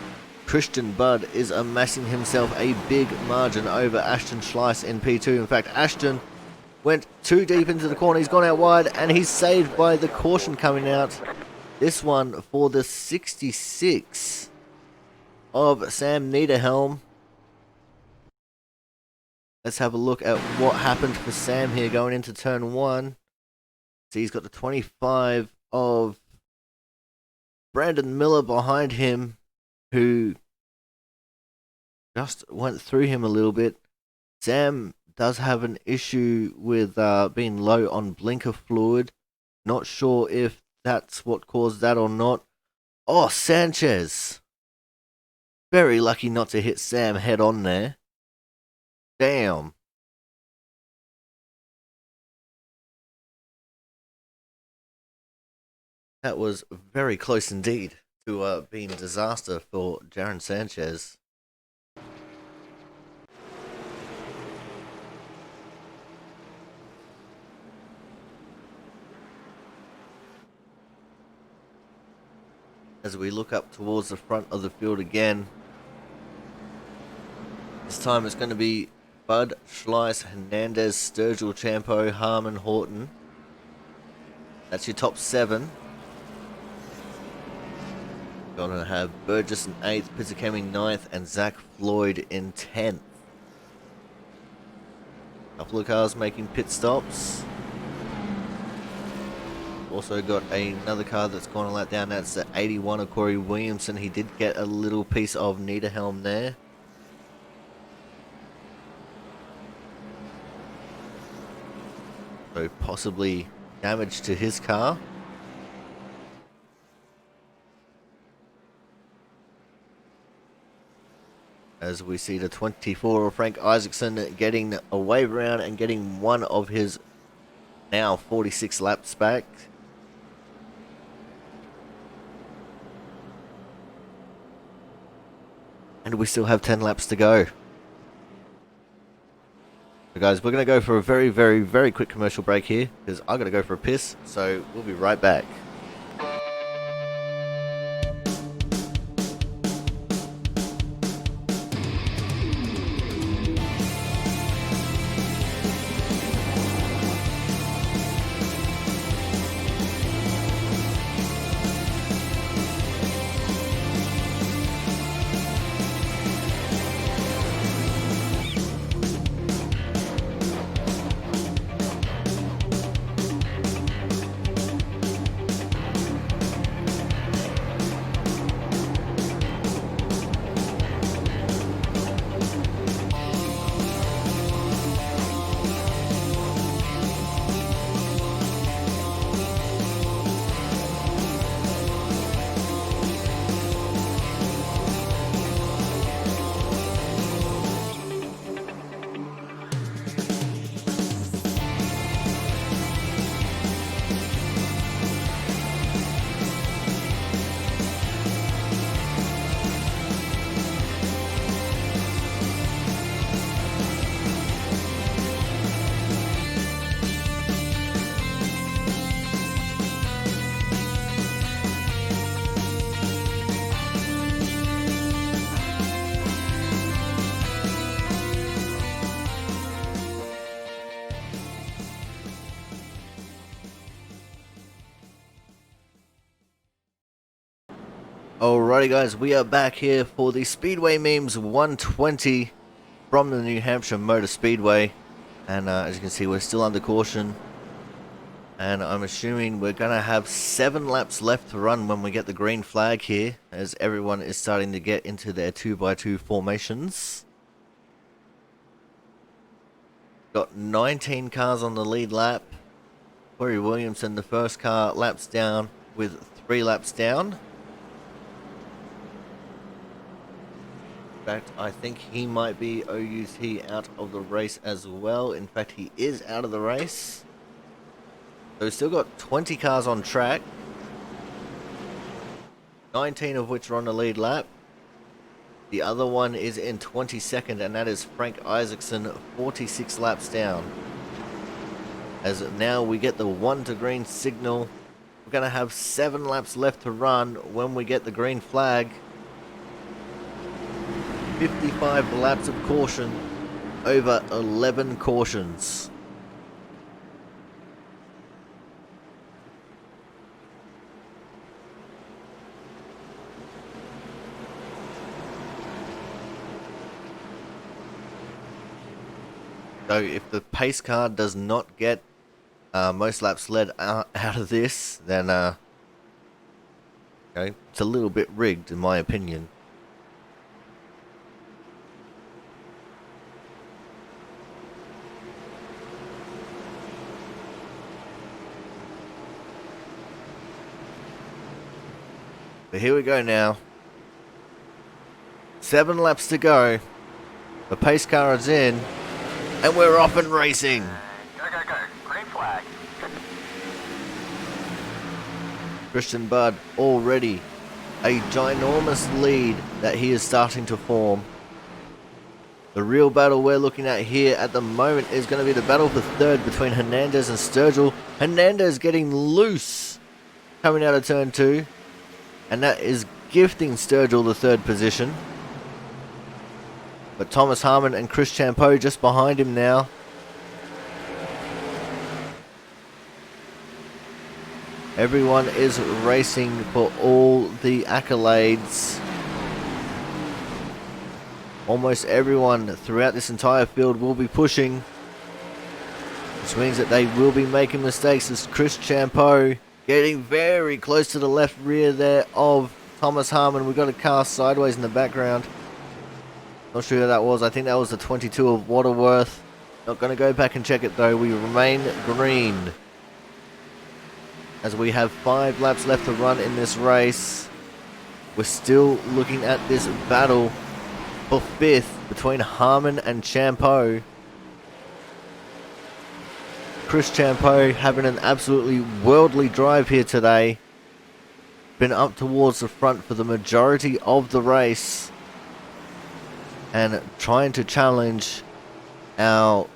Christian Budd is amassing himself a big margin over Ashton Schleiss in P2. In fact, Ashton went too deep into the corner, he's gone out wide, and he's saved by the caution coming out. This one for the 66 of Sam Niederhelm. Let's have a look at what happened for Sam here going into turn 1. So he's got the 25 of Brandon Miller behind him, who just went through him a little bit. Sam does have an issue with being low on blinker fluid. Not sure if that's what caused that or not. Oh, Sanchez. Very lucky not to hit Sam head on there. Damn. That was very close indeed to being a disaster for Jaron Sanchez. As we look up towards the front of the field again, this time it's going to be Budd, Schleiss, Hernandez, Sturgill, Champeau, Harmon, Horton. That's your top 7. You're going to have Burgess in 8th, Pizzakemi 9th, and Zach Floyd in 10th. Couple of cars making pit stops. also got another car that's gone a lap down. That's the 81 of Corey Williamson. He did get a little piece of Niederhelm there. So possibly damage to his car. As we see the 24 of Frank Isaacson getting a wave around and getting one of his now 46 laps back. And we still have 10 laps to go. So guys, we're going to go for a very quick commercial break here because I've got to go for a piss. So we'll be right back. Alrighty guys, we are back here for the Speedway Memes 120 from the New Hampshire Motor Speedway. And as you can see, we're still under caution. And I'm assuming we're going to have 7 laps left to run when we get the green flag here, as everyone is starting to get into their 2x2 formations. Got 19 cars on the lead lap. Corey Williamson, the first car, laps down with 3 laps down. In fact, I think he might be OUT out of the race as well. In fact, he is out of the race. So we've still got 20 cars on track. 19 of which are on the lead lap. The other one is in 22nd, and that is Frank Isaacson, 46 laps down. As now we get the 1 to green signal. We're going to have 7 laps left to run when we get the green flag. 55 laps of caution over 11 cautions. So if the pace car does not get most laps led out of this, then okay, it's a little bit rigged in my opinion. But here we go now. 7 laps to go. The pace car is in. And we're off and racing. Go, go, go. Green flag. Christian Budd already a ginormous lead that he is starting to form. The real battle we're looking at here at the moment is going to be the battle for third between Hernandez and Sturgill. Hernandez getting loose coming out of turn 2. And that is gifting Sturgill the third position. But Thomas Harmon and Chris Champeau just behind him now. Everyone is racing for all the accolades. Almost everyone throughout this entire field will be pushing, which means that they will be making mistakes, as Chris Champeau Getting very close to the left rear there of Thomas Harmon. We've got a car sideways in the background. Not sure who that was. I think that was the 22 of Waterworth. Not going to go back and check it though. We remain green. As we have 5 laps left to run in this race. We're still looking at this battle for 5th between Harmon and Champeau. Chris Champeau having an absolutely worldly drive here today. Been up towards the front for the majority of the race. And trying to challenge our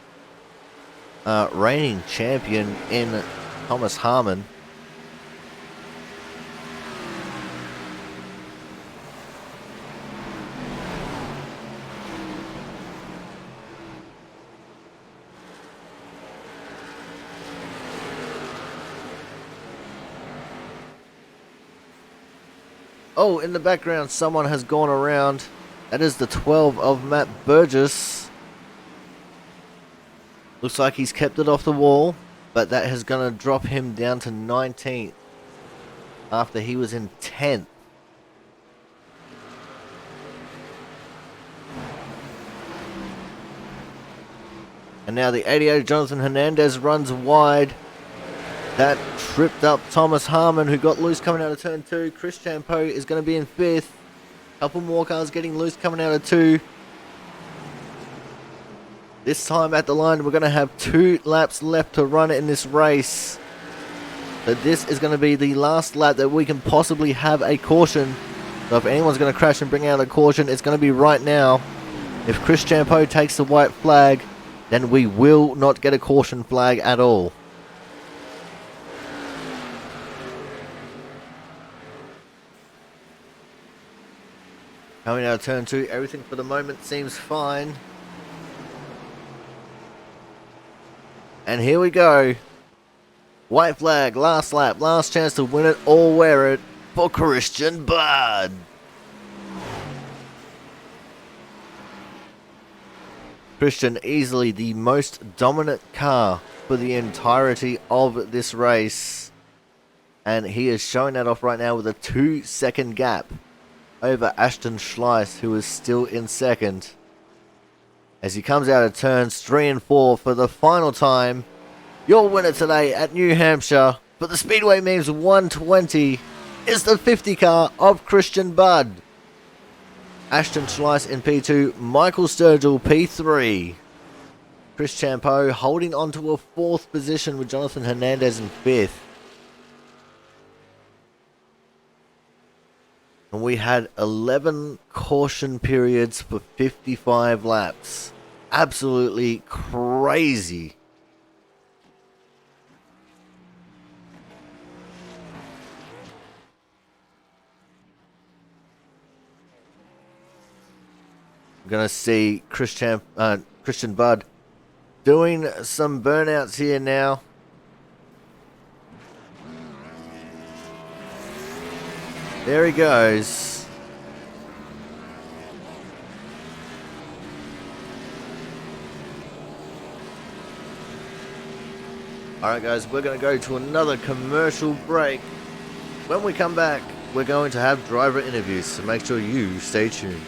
reigning champion in Thomas Harmon. Oh, in the background, someone has gone around. That is the 12 of Matt Burgess. Looks like he's kept it off the wall, but that is going to drop him down to 19th after he was in 10th. And now the 88 Jonathan Hernandez runs wide. That tripped up Thomas Harmon, who got loose coming out of turn 2. Chris Champeau is going to be in 5th. Couple more cars getting loose coming out of 2. This time at the line, we're going to have 2 laps left to run in this race. So this is going to be the last lap that we can possibly have a caution. So if anyone's going to crash and bring out a caution, it's going to be right now. If Chris Champeau takes the white flag, then we will not get a caution flag at all. Coming out of turn 2, everything for the moment seems fine. And here we go. White flag, last lap, last chance to win it or wear it for Christian Budd. Christian, easily the most dominant car for the entirety of this race. And he is showing that off right now with a 2-second gap over Ashton Schleiss, who is still in 2nd. As he comes out of turns 3 and 4 for the final time. Your winner today at New Hampshire for the Speedway Memes 120 is the 50 car of Christian Budd. Ashton Schleiss in P2, Michael Sturgill P3. Chris Champeau holding on to a 4th position with Jonathan Hernandez in 5th. And we had 11 caution periods for 55 laps. Absolutely crazy. We're going to see Christian Budd doing some burnouts here now. There he goes. Alright guys, we're going to go to another commercial break. When we come back, we're going to have driver interviews, so make sure you stay tuned.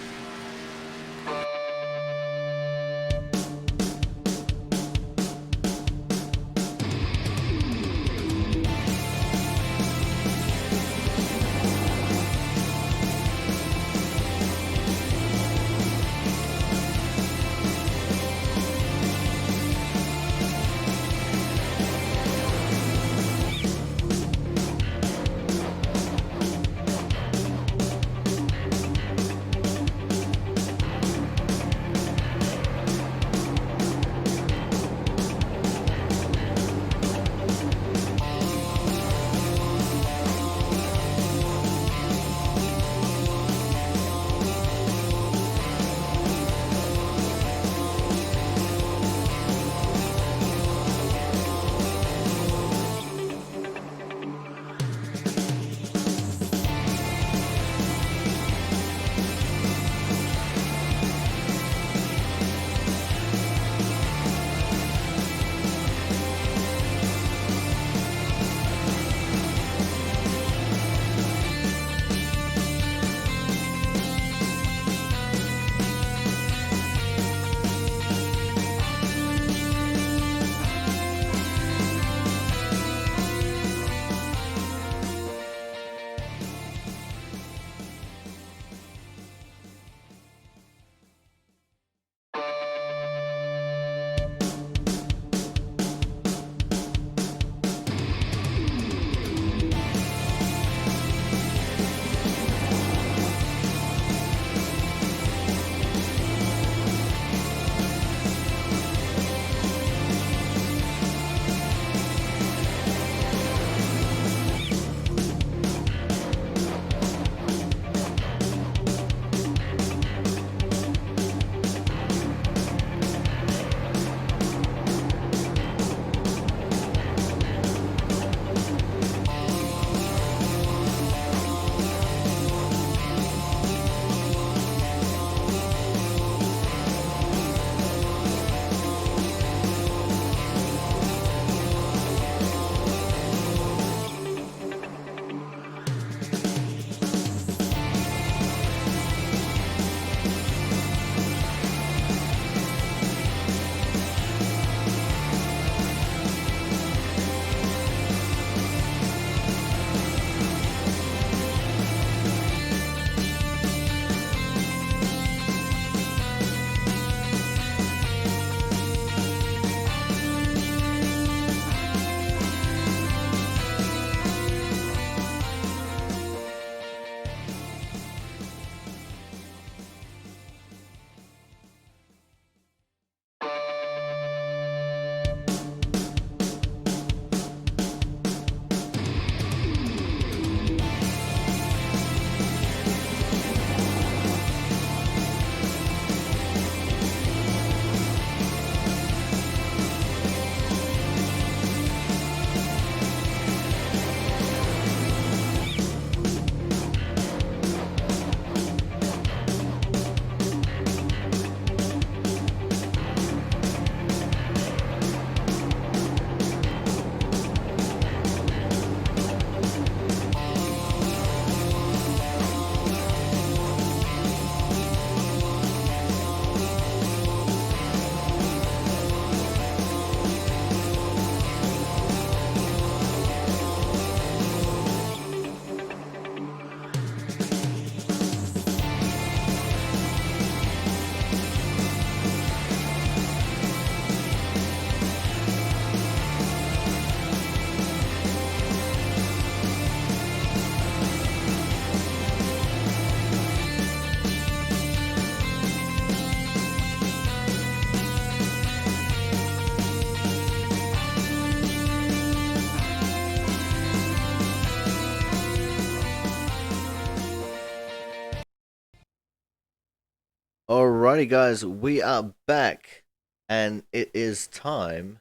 Alrighty, guys, we are back, and it is time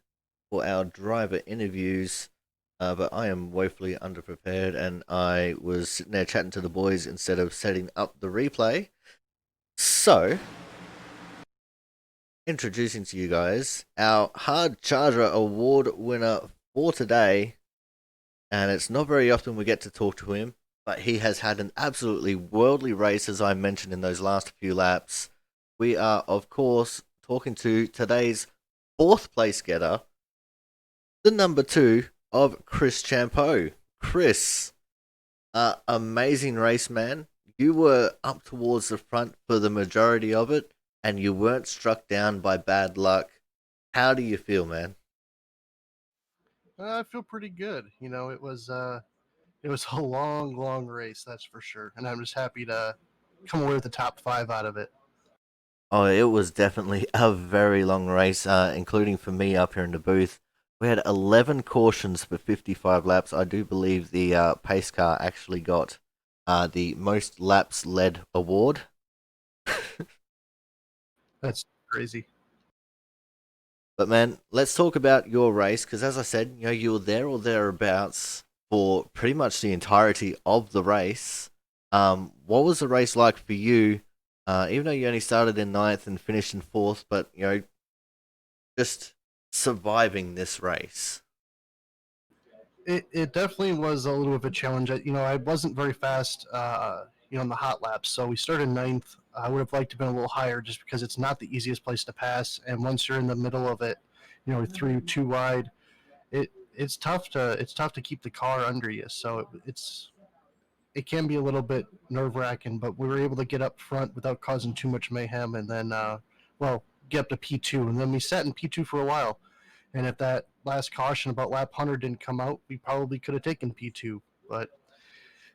for our driver interviews. But I am woefully underprepared, and I was sitting there chatting to the boys instead of setting up the replay. So, introducing to you guys our Hard Charger Award winner for today, and it's not very often we get to talk to him, but he has had an absolutely worldly race, as I mentioned in those last few laps. We are, of course, talking to today's fourth place getter, the number 2 of Chris Champeau. Chris, amazing race, man. You were up towards the front for the majority of it, and you weren't struck down by bad luck. How do you feel, man? I feel pretty good. It was a long race, that's for sure. And I'm just happy to come away with the top 5 out of it. Oh, it was definitely a very long race, including for me up here in the booth. We had 11 cautions for 55 laps. I do believe the pace car actually got the most laps led award. That's crazy. But man, let's talk about your race, because as I said, you were there or thereabouts for pretty much the entirety of the race. What was the race like for you? Even though you only started in 9th and finished in 4th, but just surviving this race. It definitely was a little bit of a challenge. I wasn't very fast, in the hot laps. So we started 9th. I would have liked to have been a little higher just because it's not the easiest place to pass. And once you're in the middle of it, through too wide, it's tough to keep the car under you. So it can be a little bit nerve wracking, but we were able to get up front without causing too much mayhem, and then get up to P2, and then we sat in P2 for a while. And if that last caution about lap 100 didn't come out, we probably could have taken P2. But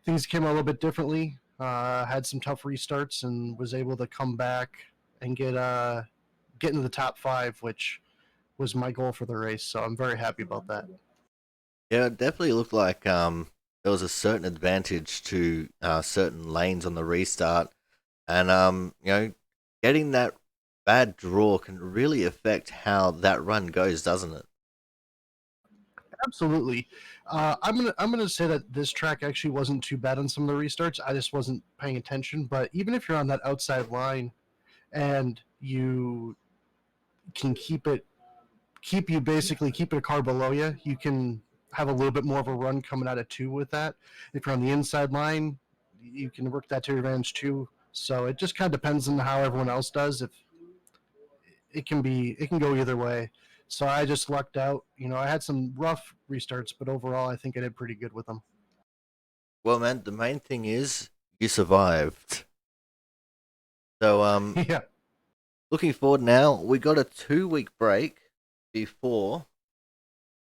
things came out a little bit differently. Had some tough restarts and was able to come back and get into the top 5, which was my goal for the race. So I'm very happy about that. Yeah, it definitely looked like there was a certain advantage to certain lanes on the restart, and getting that bad draw can really affect how that run goes, doesn't it? Absolutely. I'm gonna say that this track actually wasn't too bad on some of the restarts. I just wasn't paying attention. But even if you're on that outside line and you can keep a car below you, you can have a little bit more of a run coming out of 2 with that. If you're on the inside line, you can work that to your advantage too. So it just kind of depends on how everyone else does. If it can go either way. So I just lucked out. I had some rough restarts, but overall, I think I did pretty good with them. Well, man, the main thing is you survived. So, Yeah. looking forward now, we got a 2-week break before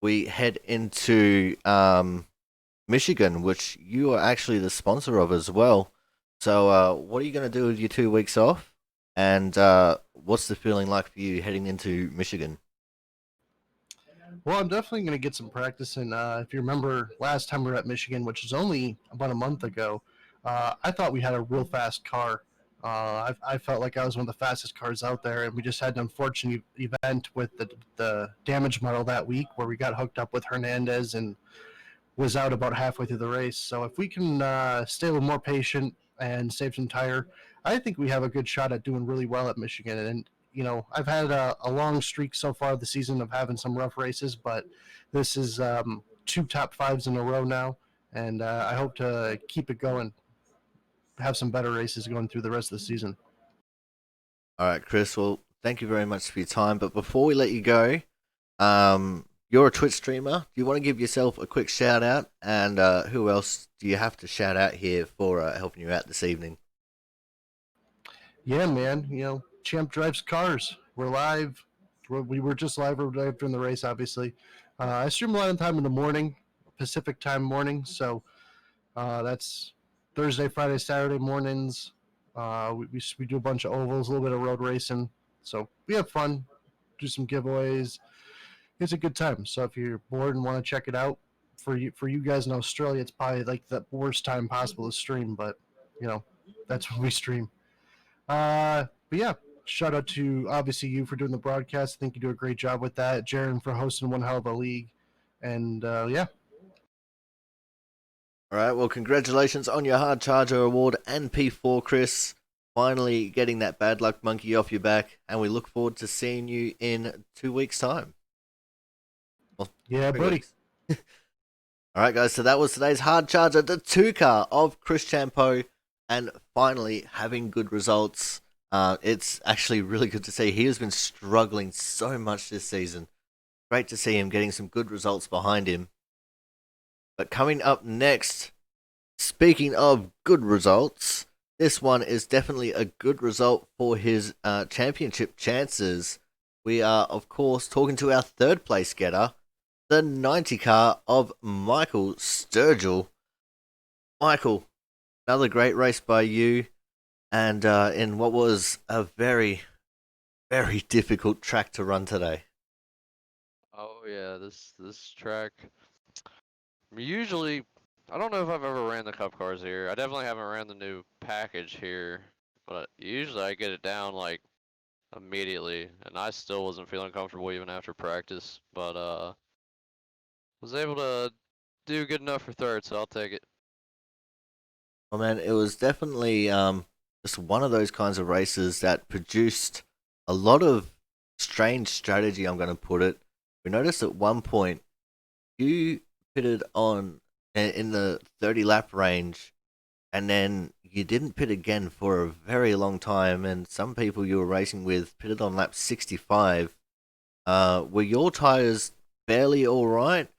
we head into Michigan, which you are actually the sponsor of as well. So, what are you going to do with your 2 weeks off? And what's the feeling like for you heading into Michigan? Well, I'm definitely going to get some practice in. If you remember last time we were at Michigan, which was only about a month ago, I thought we had a real fast car. I felt like I was one of the fastest cars out there, and we just had an unfortunate event with the damage model that week where we got hooked up with Hernandez and was out about halfway through the race. So if we can stay a little more patient and save some tire, I think we have a good shot at doing really well at Michigan. And I've had a long streak so far this season of having some rough races, but this is 2 top 5s in a row now, and I hope to keep it going, have some better races going through the rest of the season. All right, Chris. Well, thank you very much for your time. But before we let you go, you're a Twitch streamer. Do you want to give yourself a quick shout out? And who else do you have to shout out here for helping you out this evening? Yeah, man. Champ Drives Cars. We're live. We were just live during the race, obviously. I stream a lot of time in the morning, Pacific time morning. So that's Thursday, Friday, Saturday mornings. We do a bunch of ovals, a little bit of road racing. So we have fun, do some giveaways. It's a good time. So if you're bored and want to check it out, for you guys in Australia, it's probably like the worst time possible to stream, but that's when we stream. But yeah, shout out to obviously you for doing the broadcast. I think you do a great job with that. Jaron for hosting one hell of a league. And yeah. All right, well, congratulations on your Hard Charger Award and P4, Chris. Finally getting that bad luck monkey off your back, and we look forward to seeing you in 2 weeks' time. Well, Yeah, 3 buddy. weeks. All right, guys, so that was today's Hard Charger, the 2-car of Chris Champeau, and finally having good results. It's actually really good to see. He has been struggling so much this season. Great to see him getting some good results behind him. But coming up next, speaking of good results, this one is definitely a good result for his championship chances. We are, of course, talking to our third place getter, the 90 car of Michael Sturgill. Michael, another great race by you, and in what was a very, very difficult track to run today. Oh yeah, this track. Usually, I don't know if I've ever ran the cup cars here. I definitely haven't ran the new package here, but usually I get it down like immediately, and I still wasn't feeling comfortable even after practice. But was able to do good enough for third, so I'll take it. Well, man, it was definitely just one of those kinds of races that produced a lot of strange strategy, I'm going to put it. We noticed at one point you pitted on in the 30 lap range, and then you didn't pit again for a very long time, and some people you were racing with pitted on lap 65. Were your tires barely alright,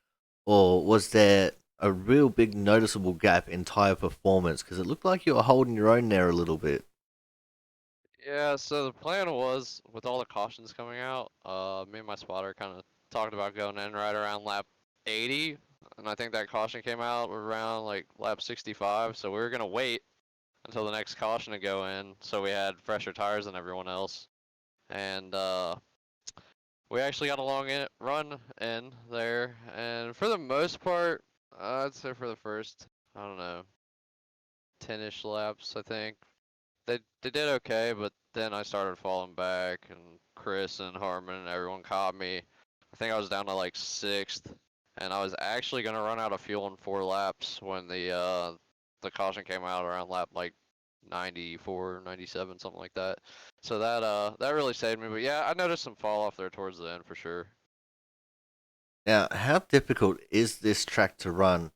or was there a real big noticeable gap in tire performance? Because it looked like you were holding your own there a little bit. Yeah, so the plan was with all the cautions coming out, me and my spotter kind of talked about going in right around lap 80, and I think that caution came out around like lap 65, so we were gonna wait until the next caution to go in, so we had fresher tires than everyone else. And we actually got a long run in there, and for the most part, I'd say for the first, I don't know, 10-ish laps, I think they did okay, but then I started falling back, and Chris and Harmon and everyone caught me. I think I was down to like sixth, and I was actually gonna run out of fuel in 4 laps when the caution came out around lap like 94, 97, something like that. So that really saved me. But yeah, I noticed some fall off there towards the end for sure. Now, how difficult is this track to run?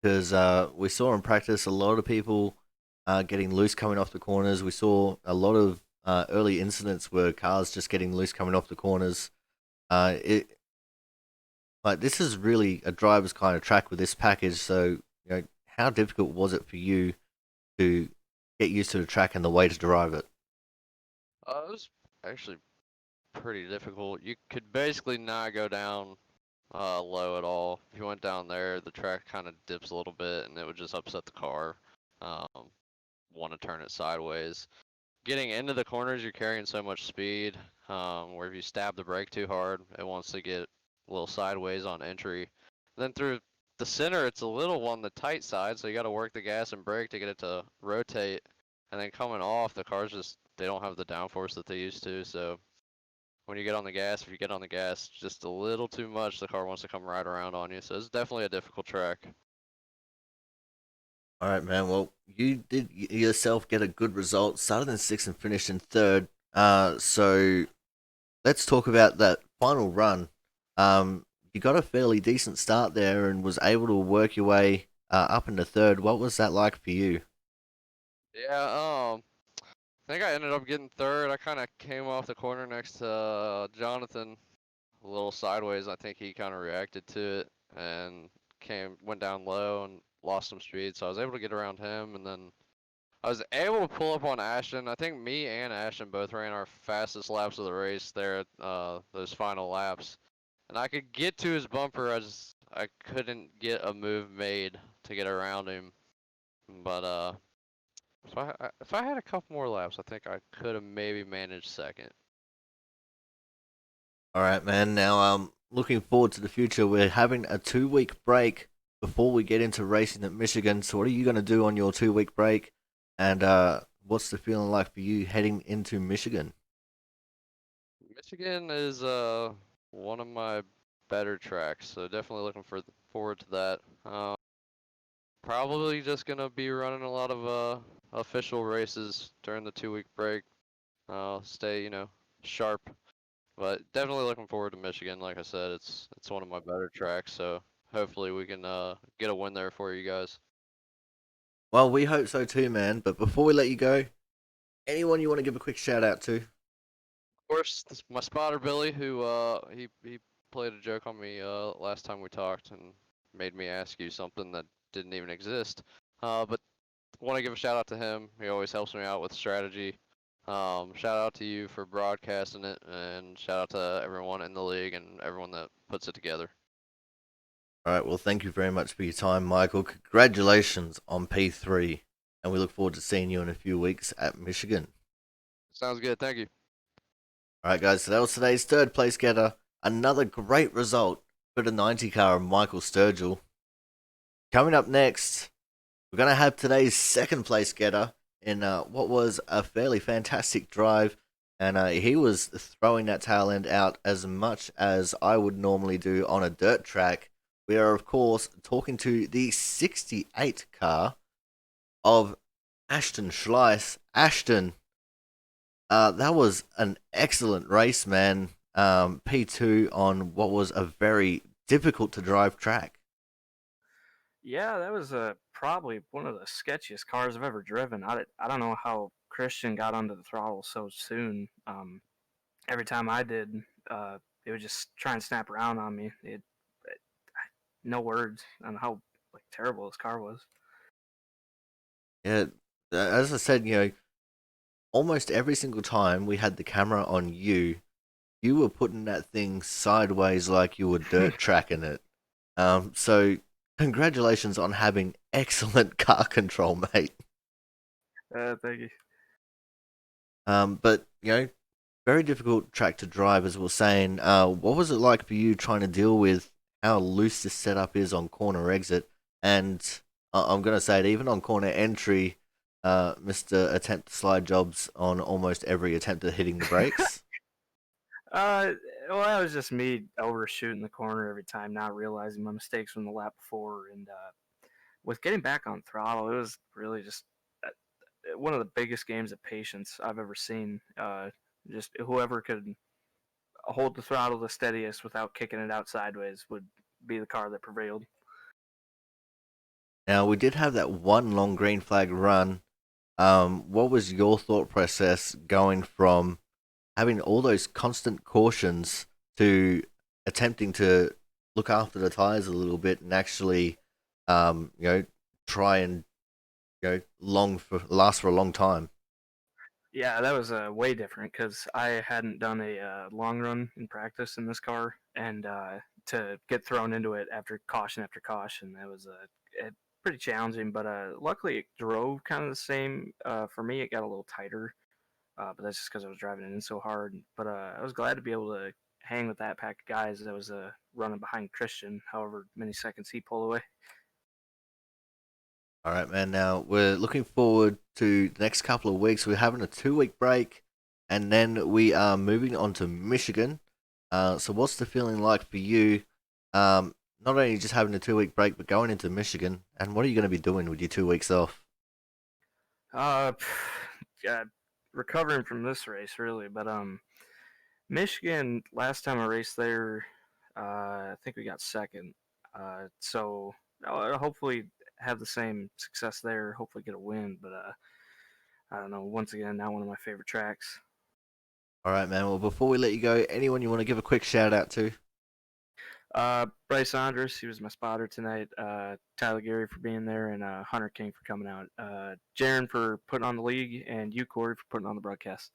Because we saw in practice a lot of people getting loose coming off the corners. We saw a lot of early incidents where cars just getting loose coming off the corners. It like this is really a driver's kind of track with this package. So how difficult was it for you to get used to the track and the way to drive it? It was actually pretty difficult. You could basically not go down low at all. If you went down there, the track kind of dips a little bit, and it would just upset the car. Want to turn it sideways. Getting into the corners, you're carrying so much speed, where if you stab the brake too hard, it wants to get a little sideways on entry. Then through the center, it's a little on the tight side, so you got to work the gas and brake to get it to rotate. And then coming off, the cars just, they don't have the downforce that they used to, so when you get on the gas, if you get on the gas just a little too much, the car wants to come right around on you. So it's definitely a difficult track. All right, man. Well, you did yourself get a good result. Started in sixth and finished in third. So let's talk about that final run. You got a fairly decent start there and was able to work your way up into third. What was that like for you? Yeah, I think I ended up getting third. I kind of came off the corner next to Jonathan a little sideways. I think he kind of reacted to it and went down low and lost some speed. So I was able to get around him, and then I was able to pull up on Ashton. I think me and Ashton both ran our fastest laps of the race there at those final laps. And I could get to his bumper, I couldn't get a move made to get around him. But if I had a couple more laps, I think I could have maybe managed second. All right, man. Now, looking forward to the future. We're having a 2 week break before we get into racing at Michigan. So, what are you going to do on your 2 week break? And what's the feeling like for you heading into Michigan? Michigan is one of my better tracks, so definitely looking forward to that. Probably just gonna be running a lot of official races during the 2 week break. Stay sharp, but definitely looking forward to Michigan. Like I said, it's one of my better tracks, so hopefully we can get a win there for you guys. Well, we hope so too, man. But before we let you go, anyone you want to give a quick shout out to? Of course, my spotter Billy, who he played a joke on me last time we talked and made me ask you something that didn't even exist. But want to give a shout out to him. He always helps me out with strategy. Shout out to you for broadcasting it, and shout out to everyone in the league and everyone that puts it together. All right. Well, thank you very much for your time, Michael. Congratulations on P3, and we look forward to seeing you in a few weeks at Michigan. Sounds good. Thank you. All right, guys. So that was today's third place getter. Another great result for the 90 car of Michael Sturgill. Coming up next, we're going to have today's second place getter in what was a fairly fantastic drive. And he was throwing that tail end out as much as I would normally do on a dirt track. We are, of course, talking to the 68 car of Ashton Schleiss. Ashton, that was an excellent race, man. P2 on what was a very difficult to drive track. Yeah, that was probably one of the sketchiest cars I've ever driven. I don't know how Christian got onto the throttle so soon. Every time I did, it would just try and snap around on me. No words on how terrible this car was. Yeah, as I said, almost every single time we had the camera on you, you were putting that thing sideways like you were dirt tracking it. So congratulations on having excellent car control, mate. Thank you. But very difficult track to drive, as we we're saying. What was it like for you trying to deal with how loose this setup is on corner exit? And I'm gonna say it, even on corner entry, Mr. Attempt to slide jobs on almost every attempt at hitting the brakes. Well, that was just me overshooting the corner every time, not realizing my mistakes from the lap before, and with getting back on throttle, it was really just one of the biggest games of patience I've ever seen. Just whoever could hold the throttle the steadiest without kicking it out sideways would be the car that prevailed. Now we did have that one long green flag run. What was your thought process going from having all those constant cautions to attempting to look after the tires a little bit and actually, try and last for a long time? Yeah, that was way different because I hadn't done a long run in practice in this car, and to get thrown into it after caution, that was pretty challenging. But luckily, it drove kind of the same. For me, it got a little tighter, but that's just because I was driving it in so hard. But I was glad to be able to hang with that pack of guys that was running behind Christian, however many seconds he pulled away. All right, man. Now we're looking forward to the next couple of weeks. We're having a 2 week break, and then we are moving on to Michigan. So, what's the feeling like for you? Not only just having a 2 week break, but going into Michigan, and what are you going to be doing with your 2 weeks off? Uh, yeah, recovering from this race really, but Michigan last time I raced there, I think we got second. So I'll hopefully have the same success there. Hopefully get a win, but I don't know. Once again, not one of my favorite tracks. All right, man. Well, before we let you go, anyone you want to give a quick shout out to? Bryce Andres, he was my spotter tonight. Tyler Gary for being there, and Hunter King for coming out. Jaron for putting on the league, and you, Corey, for putting on the broadcast.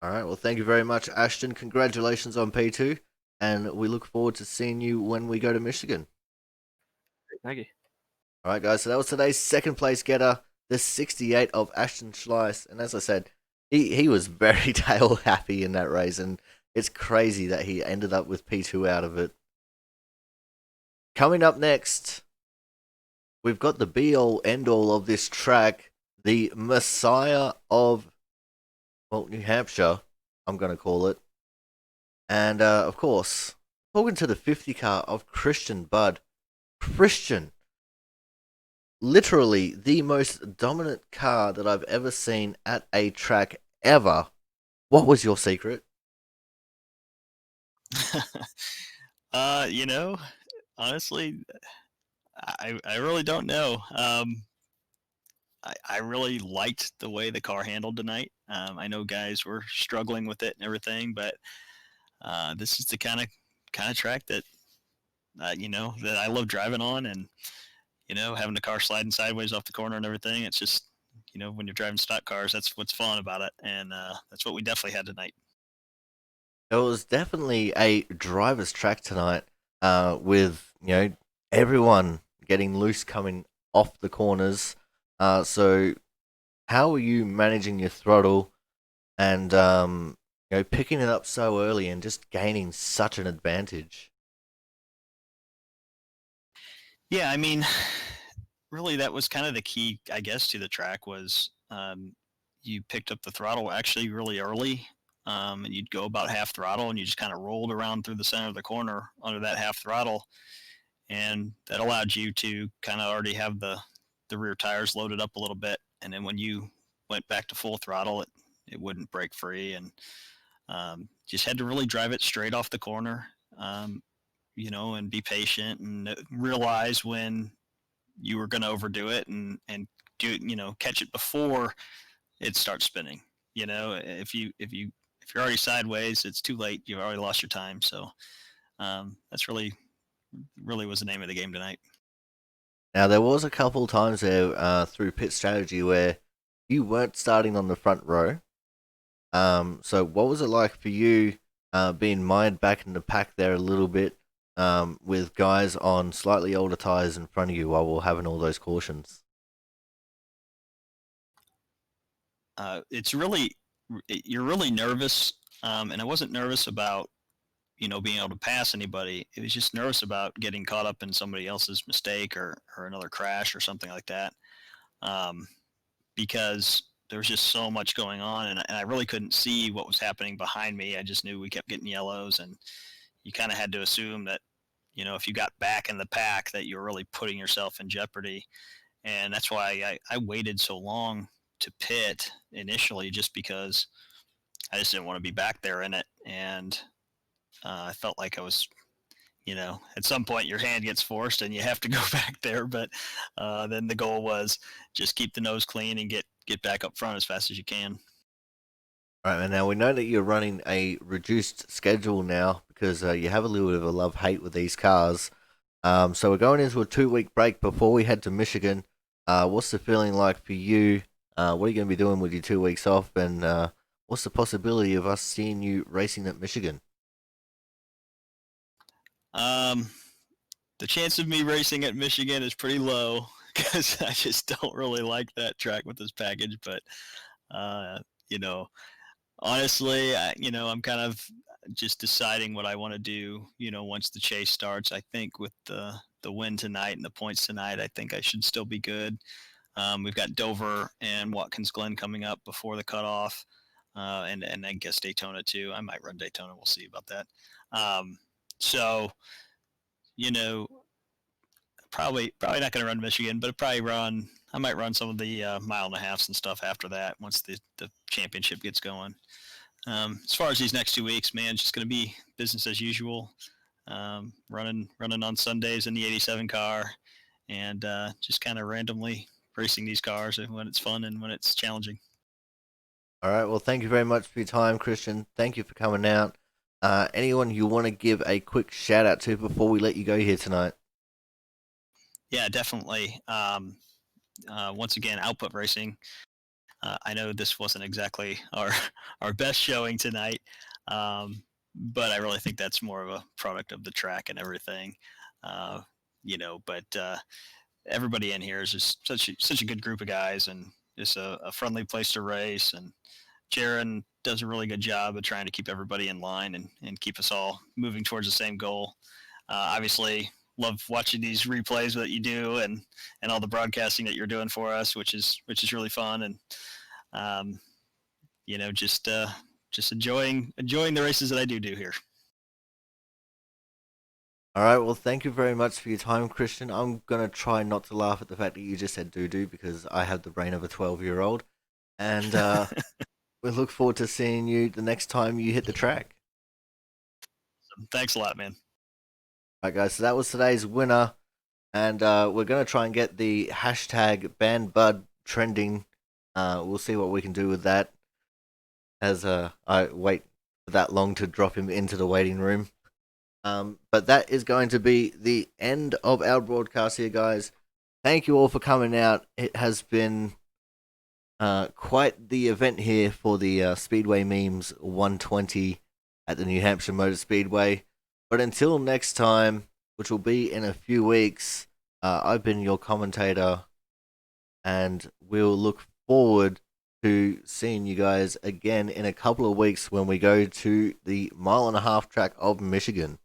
All right. Well, thank you very much, Ashton. Congratulations on P2, and we look forward to seeing you when we go to Michigan. Thank you. All right, guys. So that was today's second place getter, the 68 of Ashton Schleiss. And as I said, he was very tail happy in that race, and it's crazy that he ended up with P2 out of it. Coming up next, we've got the be-all, end-all of this track, the Messiah of, well, New Hampshire, I'm going to call it. And of course, talking to the 50 car of Christian Bud. Christian, literally the most dominant car that I've ever seen at a track ever. What was your secret? You know, honestly, I really don't know. I really liked the way the car handled tonight. I know guys were struggling with it and everything, but this is the kind of track that that I love driving on, and having the car sliding sideways off the corner and everything. It's just when you're driving stock cars, that's what's fun about it, and that's what we definitely had tonight. It was definitely a driver's track tonight, with everyone getting loose coming off the corners. So how are you managing your throttle and picking it up so early and just gaining such an advantage? Yeah, I mean, really, that was kind of the key, I guess, to the track was you picked up the throttle actually really early, and you'd go about half throttle, and you just kind of rolled around through the center of the corner under that half throttle, and that allowed you to kind of already have the rear tires loaded up a little bit, and then when you went back to full throttle, it wouldn't break free, and just had to really drive it straight off the corner, and be patient and realize when you were going to overdo it and do catch it before it starts spinning. If you're already sideways, it's too late. You've already lost your time. So that's really was the name of the game tonight. Now, there was a couple times there through pit strategy where you weren't starting on the front row. So what was it like for you being mired back in the pack there a little bit, with guys on slightly older tires in front of you while we're having all those cautions? It's really you're really nervous, and I wasn't nervous about being able to pass anybody. It was just nervous about getting caught up in somebody else's mistake or another crash or something like that, um, because there was just so much going on, and I really couldn't see what was happening behind me. I just knew we kept getting yellows, and you kind of had to assume that if you got back in the pack that you're really putting yourself in jeopardy, and that's why I waited so long to pit initially, just because I just didn't want to be back there in it, and I felt like I was, at some point your hand gets forced and you have to go back there. But then the goal was just keep the nose clean and get back up front as fast as you can. All right, and now we know that you're running a reduced schedule now because you have a little bit of a love-hate with these cars. So we're going into a 2-week break before we head to Michigan. What's the feeling like for you? What are you going to be doing with your 2 weeks off? And what's the possibility of us seeing you racing at Michigan? The chance of me racing at Michigan is pretty low because I just don't really like that track with this package. But uh, you know, honestly, I'm kind of just deciding what I want to do. Once the chase starts, I think with the win tonight and the points tonight, I think I should still be good. We've got Dover and Watkins Glen coming up before the cutoff, and I guess Daytona too. I might run Daytona. We'll see about that. So you know, probably not going to run Michigan, but I might run some of the mile and a halves and stuff after that once the championship gets going. As far as these next 2 weeks, man, it's just going to be business as usual. Running on Sundays in the 87 car, and just kind of randomly racing these cars when it's fun and when it's challenging. All right, well, thank you very much for your time, Christian. Thank you for coming out. Anyone you want to give a quick shout out to before we let you go here tonight? Yeah, definitely. Once again, Output Racing. I know this wasn't exactly our best showing tonight, but I really think that's more of a product of the track and everything. But everybody in here is just such a good group of guys, and just a friendly place to race. And Jaron does a really good job of trying to keep everybody in line and keep us all moving towards the same goal. Obviously, love watching these replays that you do and all the broadcasting that you're doing for us, which is really fun. And just enjoying the races that I do here. All right, well, thank you very much for your time, Christian. I'm going to try not to laugh at the fact that you just said doo-doo because I have the brain of a 12-year-old. And we look forward to seeing you the next time you hit the track. Thanks a lot, man. All right, guys, so that was today's winner. And we're going to try and get the hashtag BannedBud trending. We'll see what we can do with that as I wait for that long to drop him into the waiting room. But that is going to be the end of our broadcast here, guys. Thank you all for coming out. It has been quite the event here for the Speedway Memes 120 at the New Hampshire Motor Speedway. But until next time, which will be in a few weeks, I've been your commentator, and we'll look forward to seeing you guys again in a couple of weeks when we go to the 1.5 mile track of Michigan.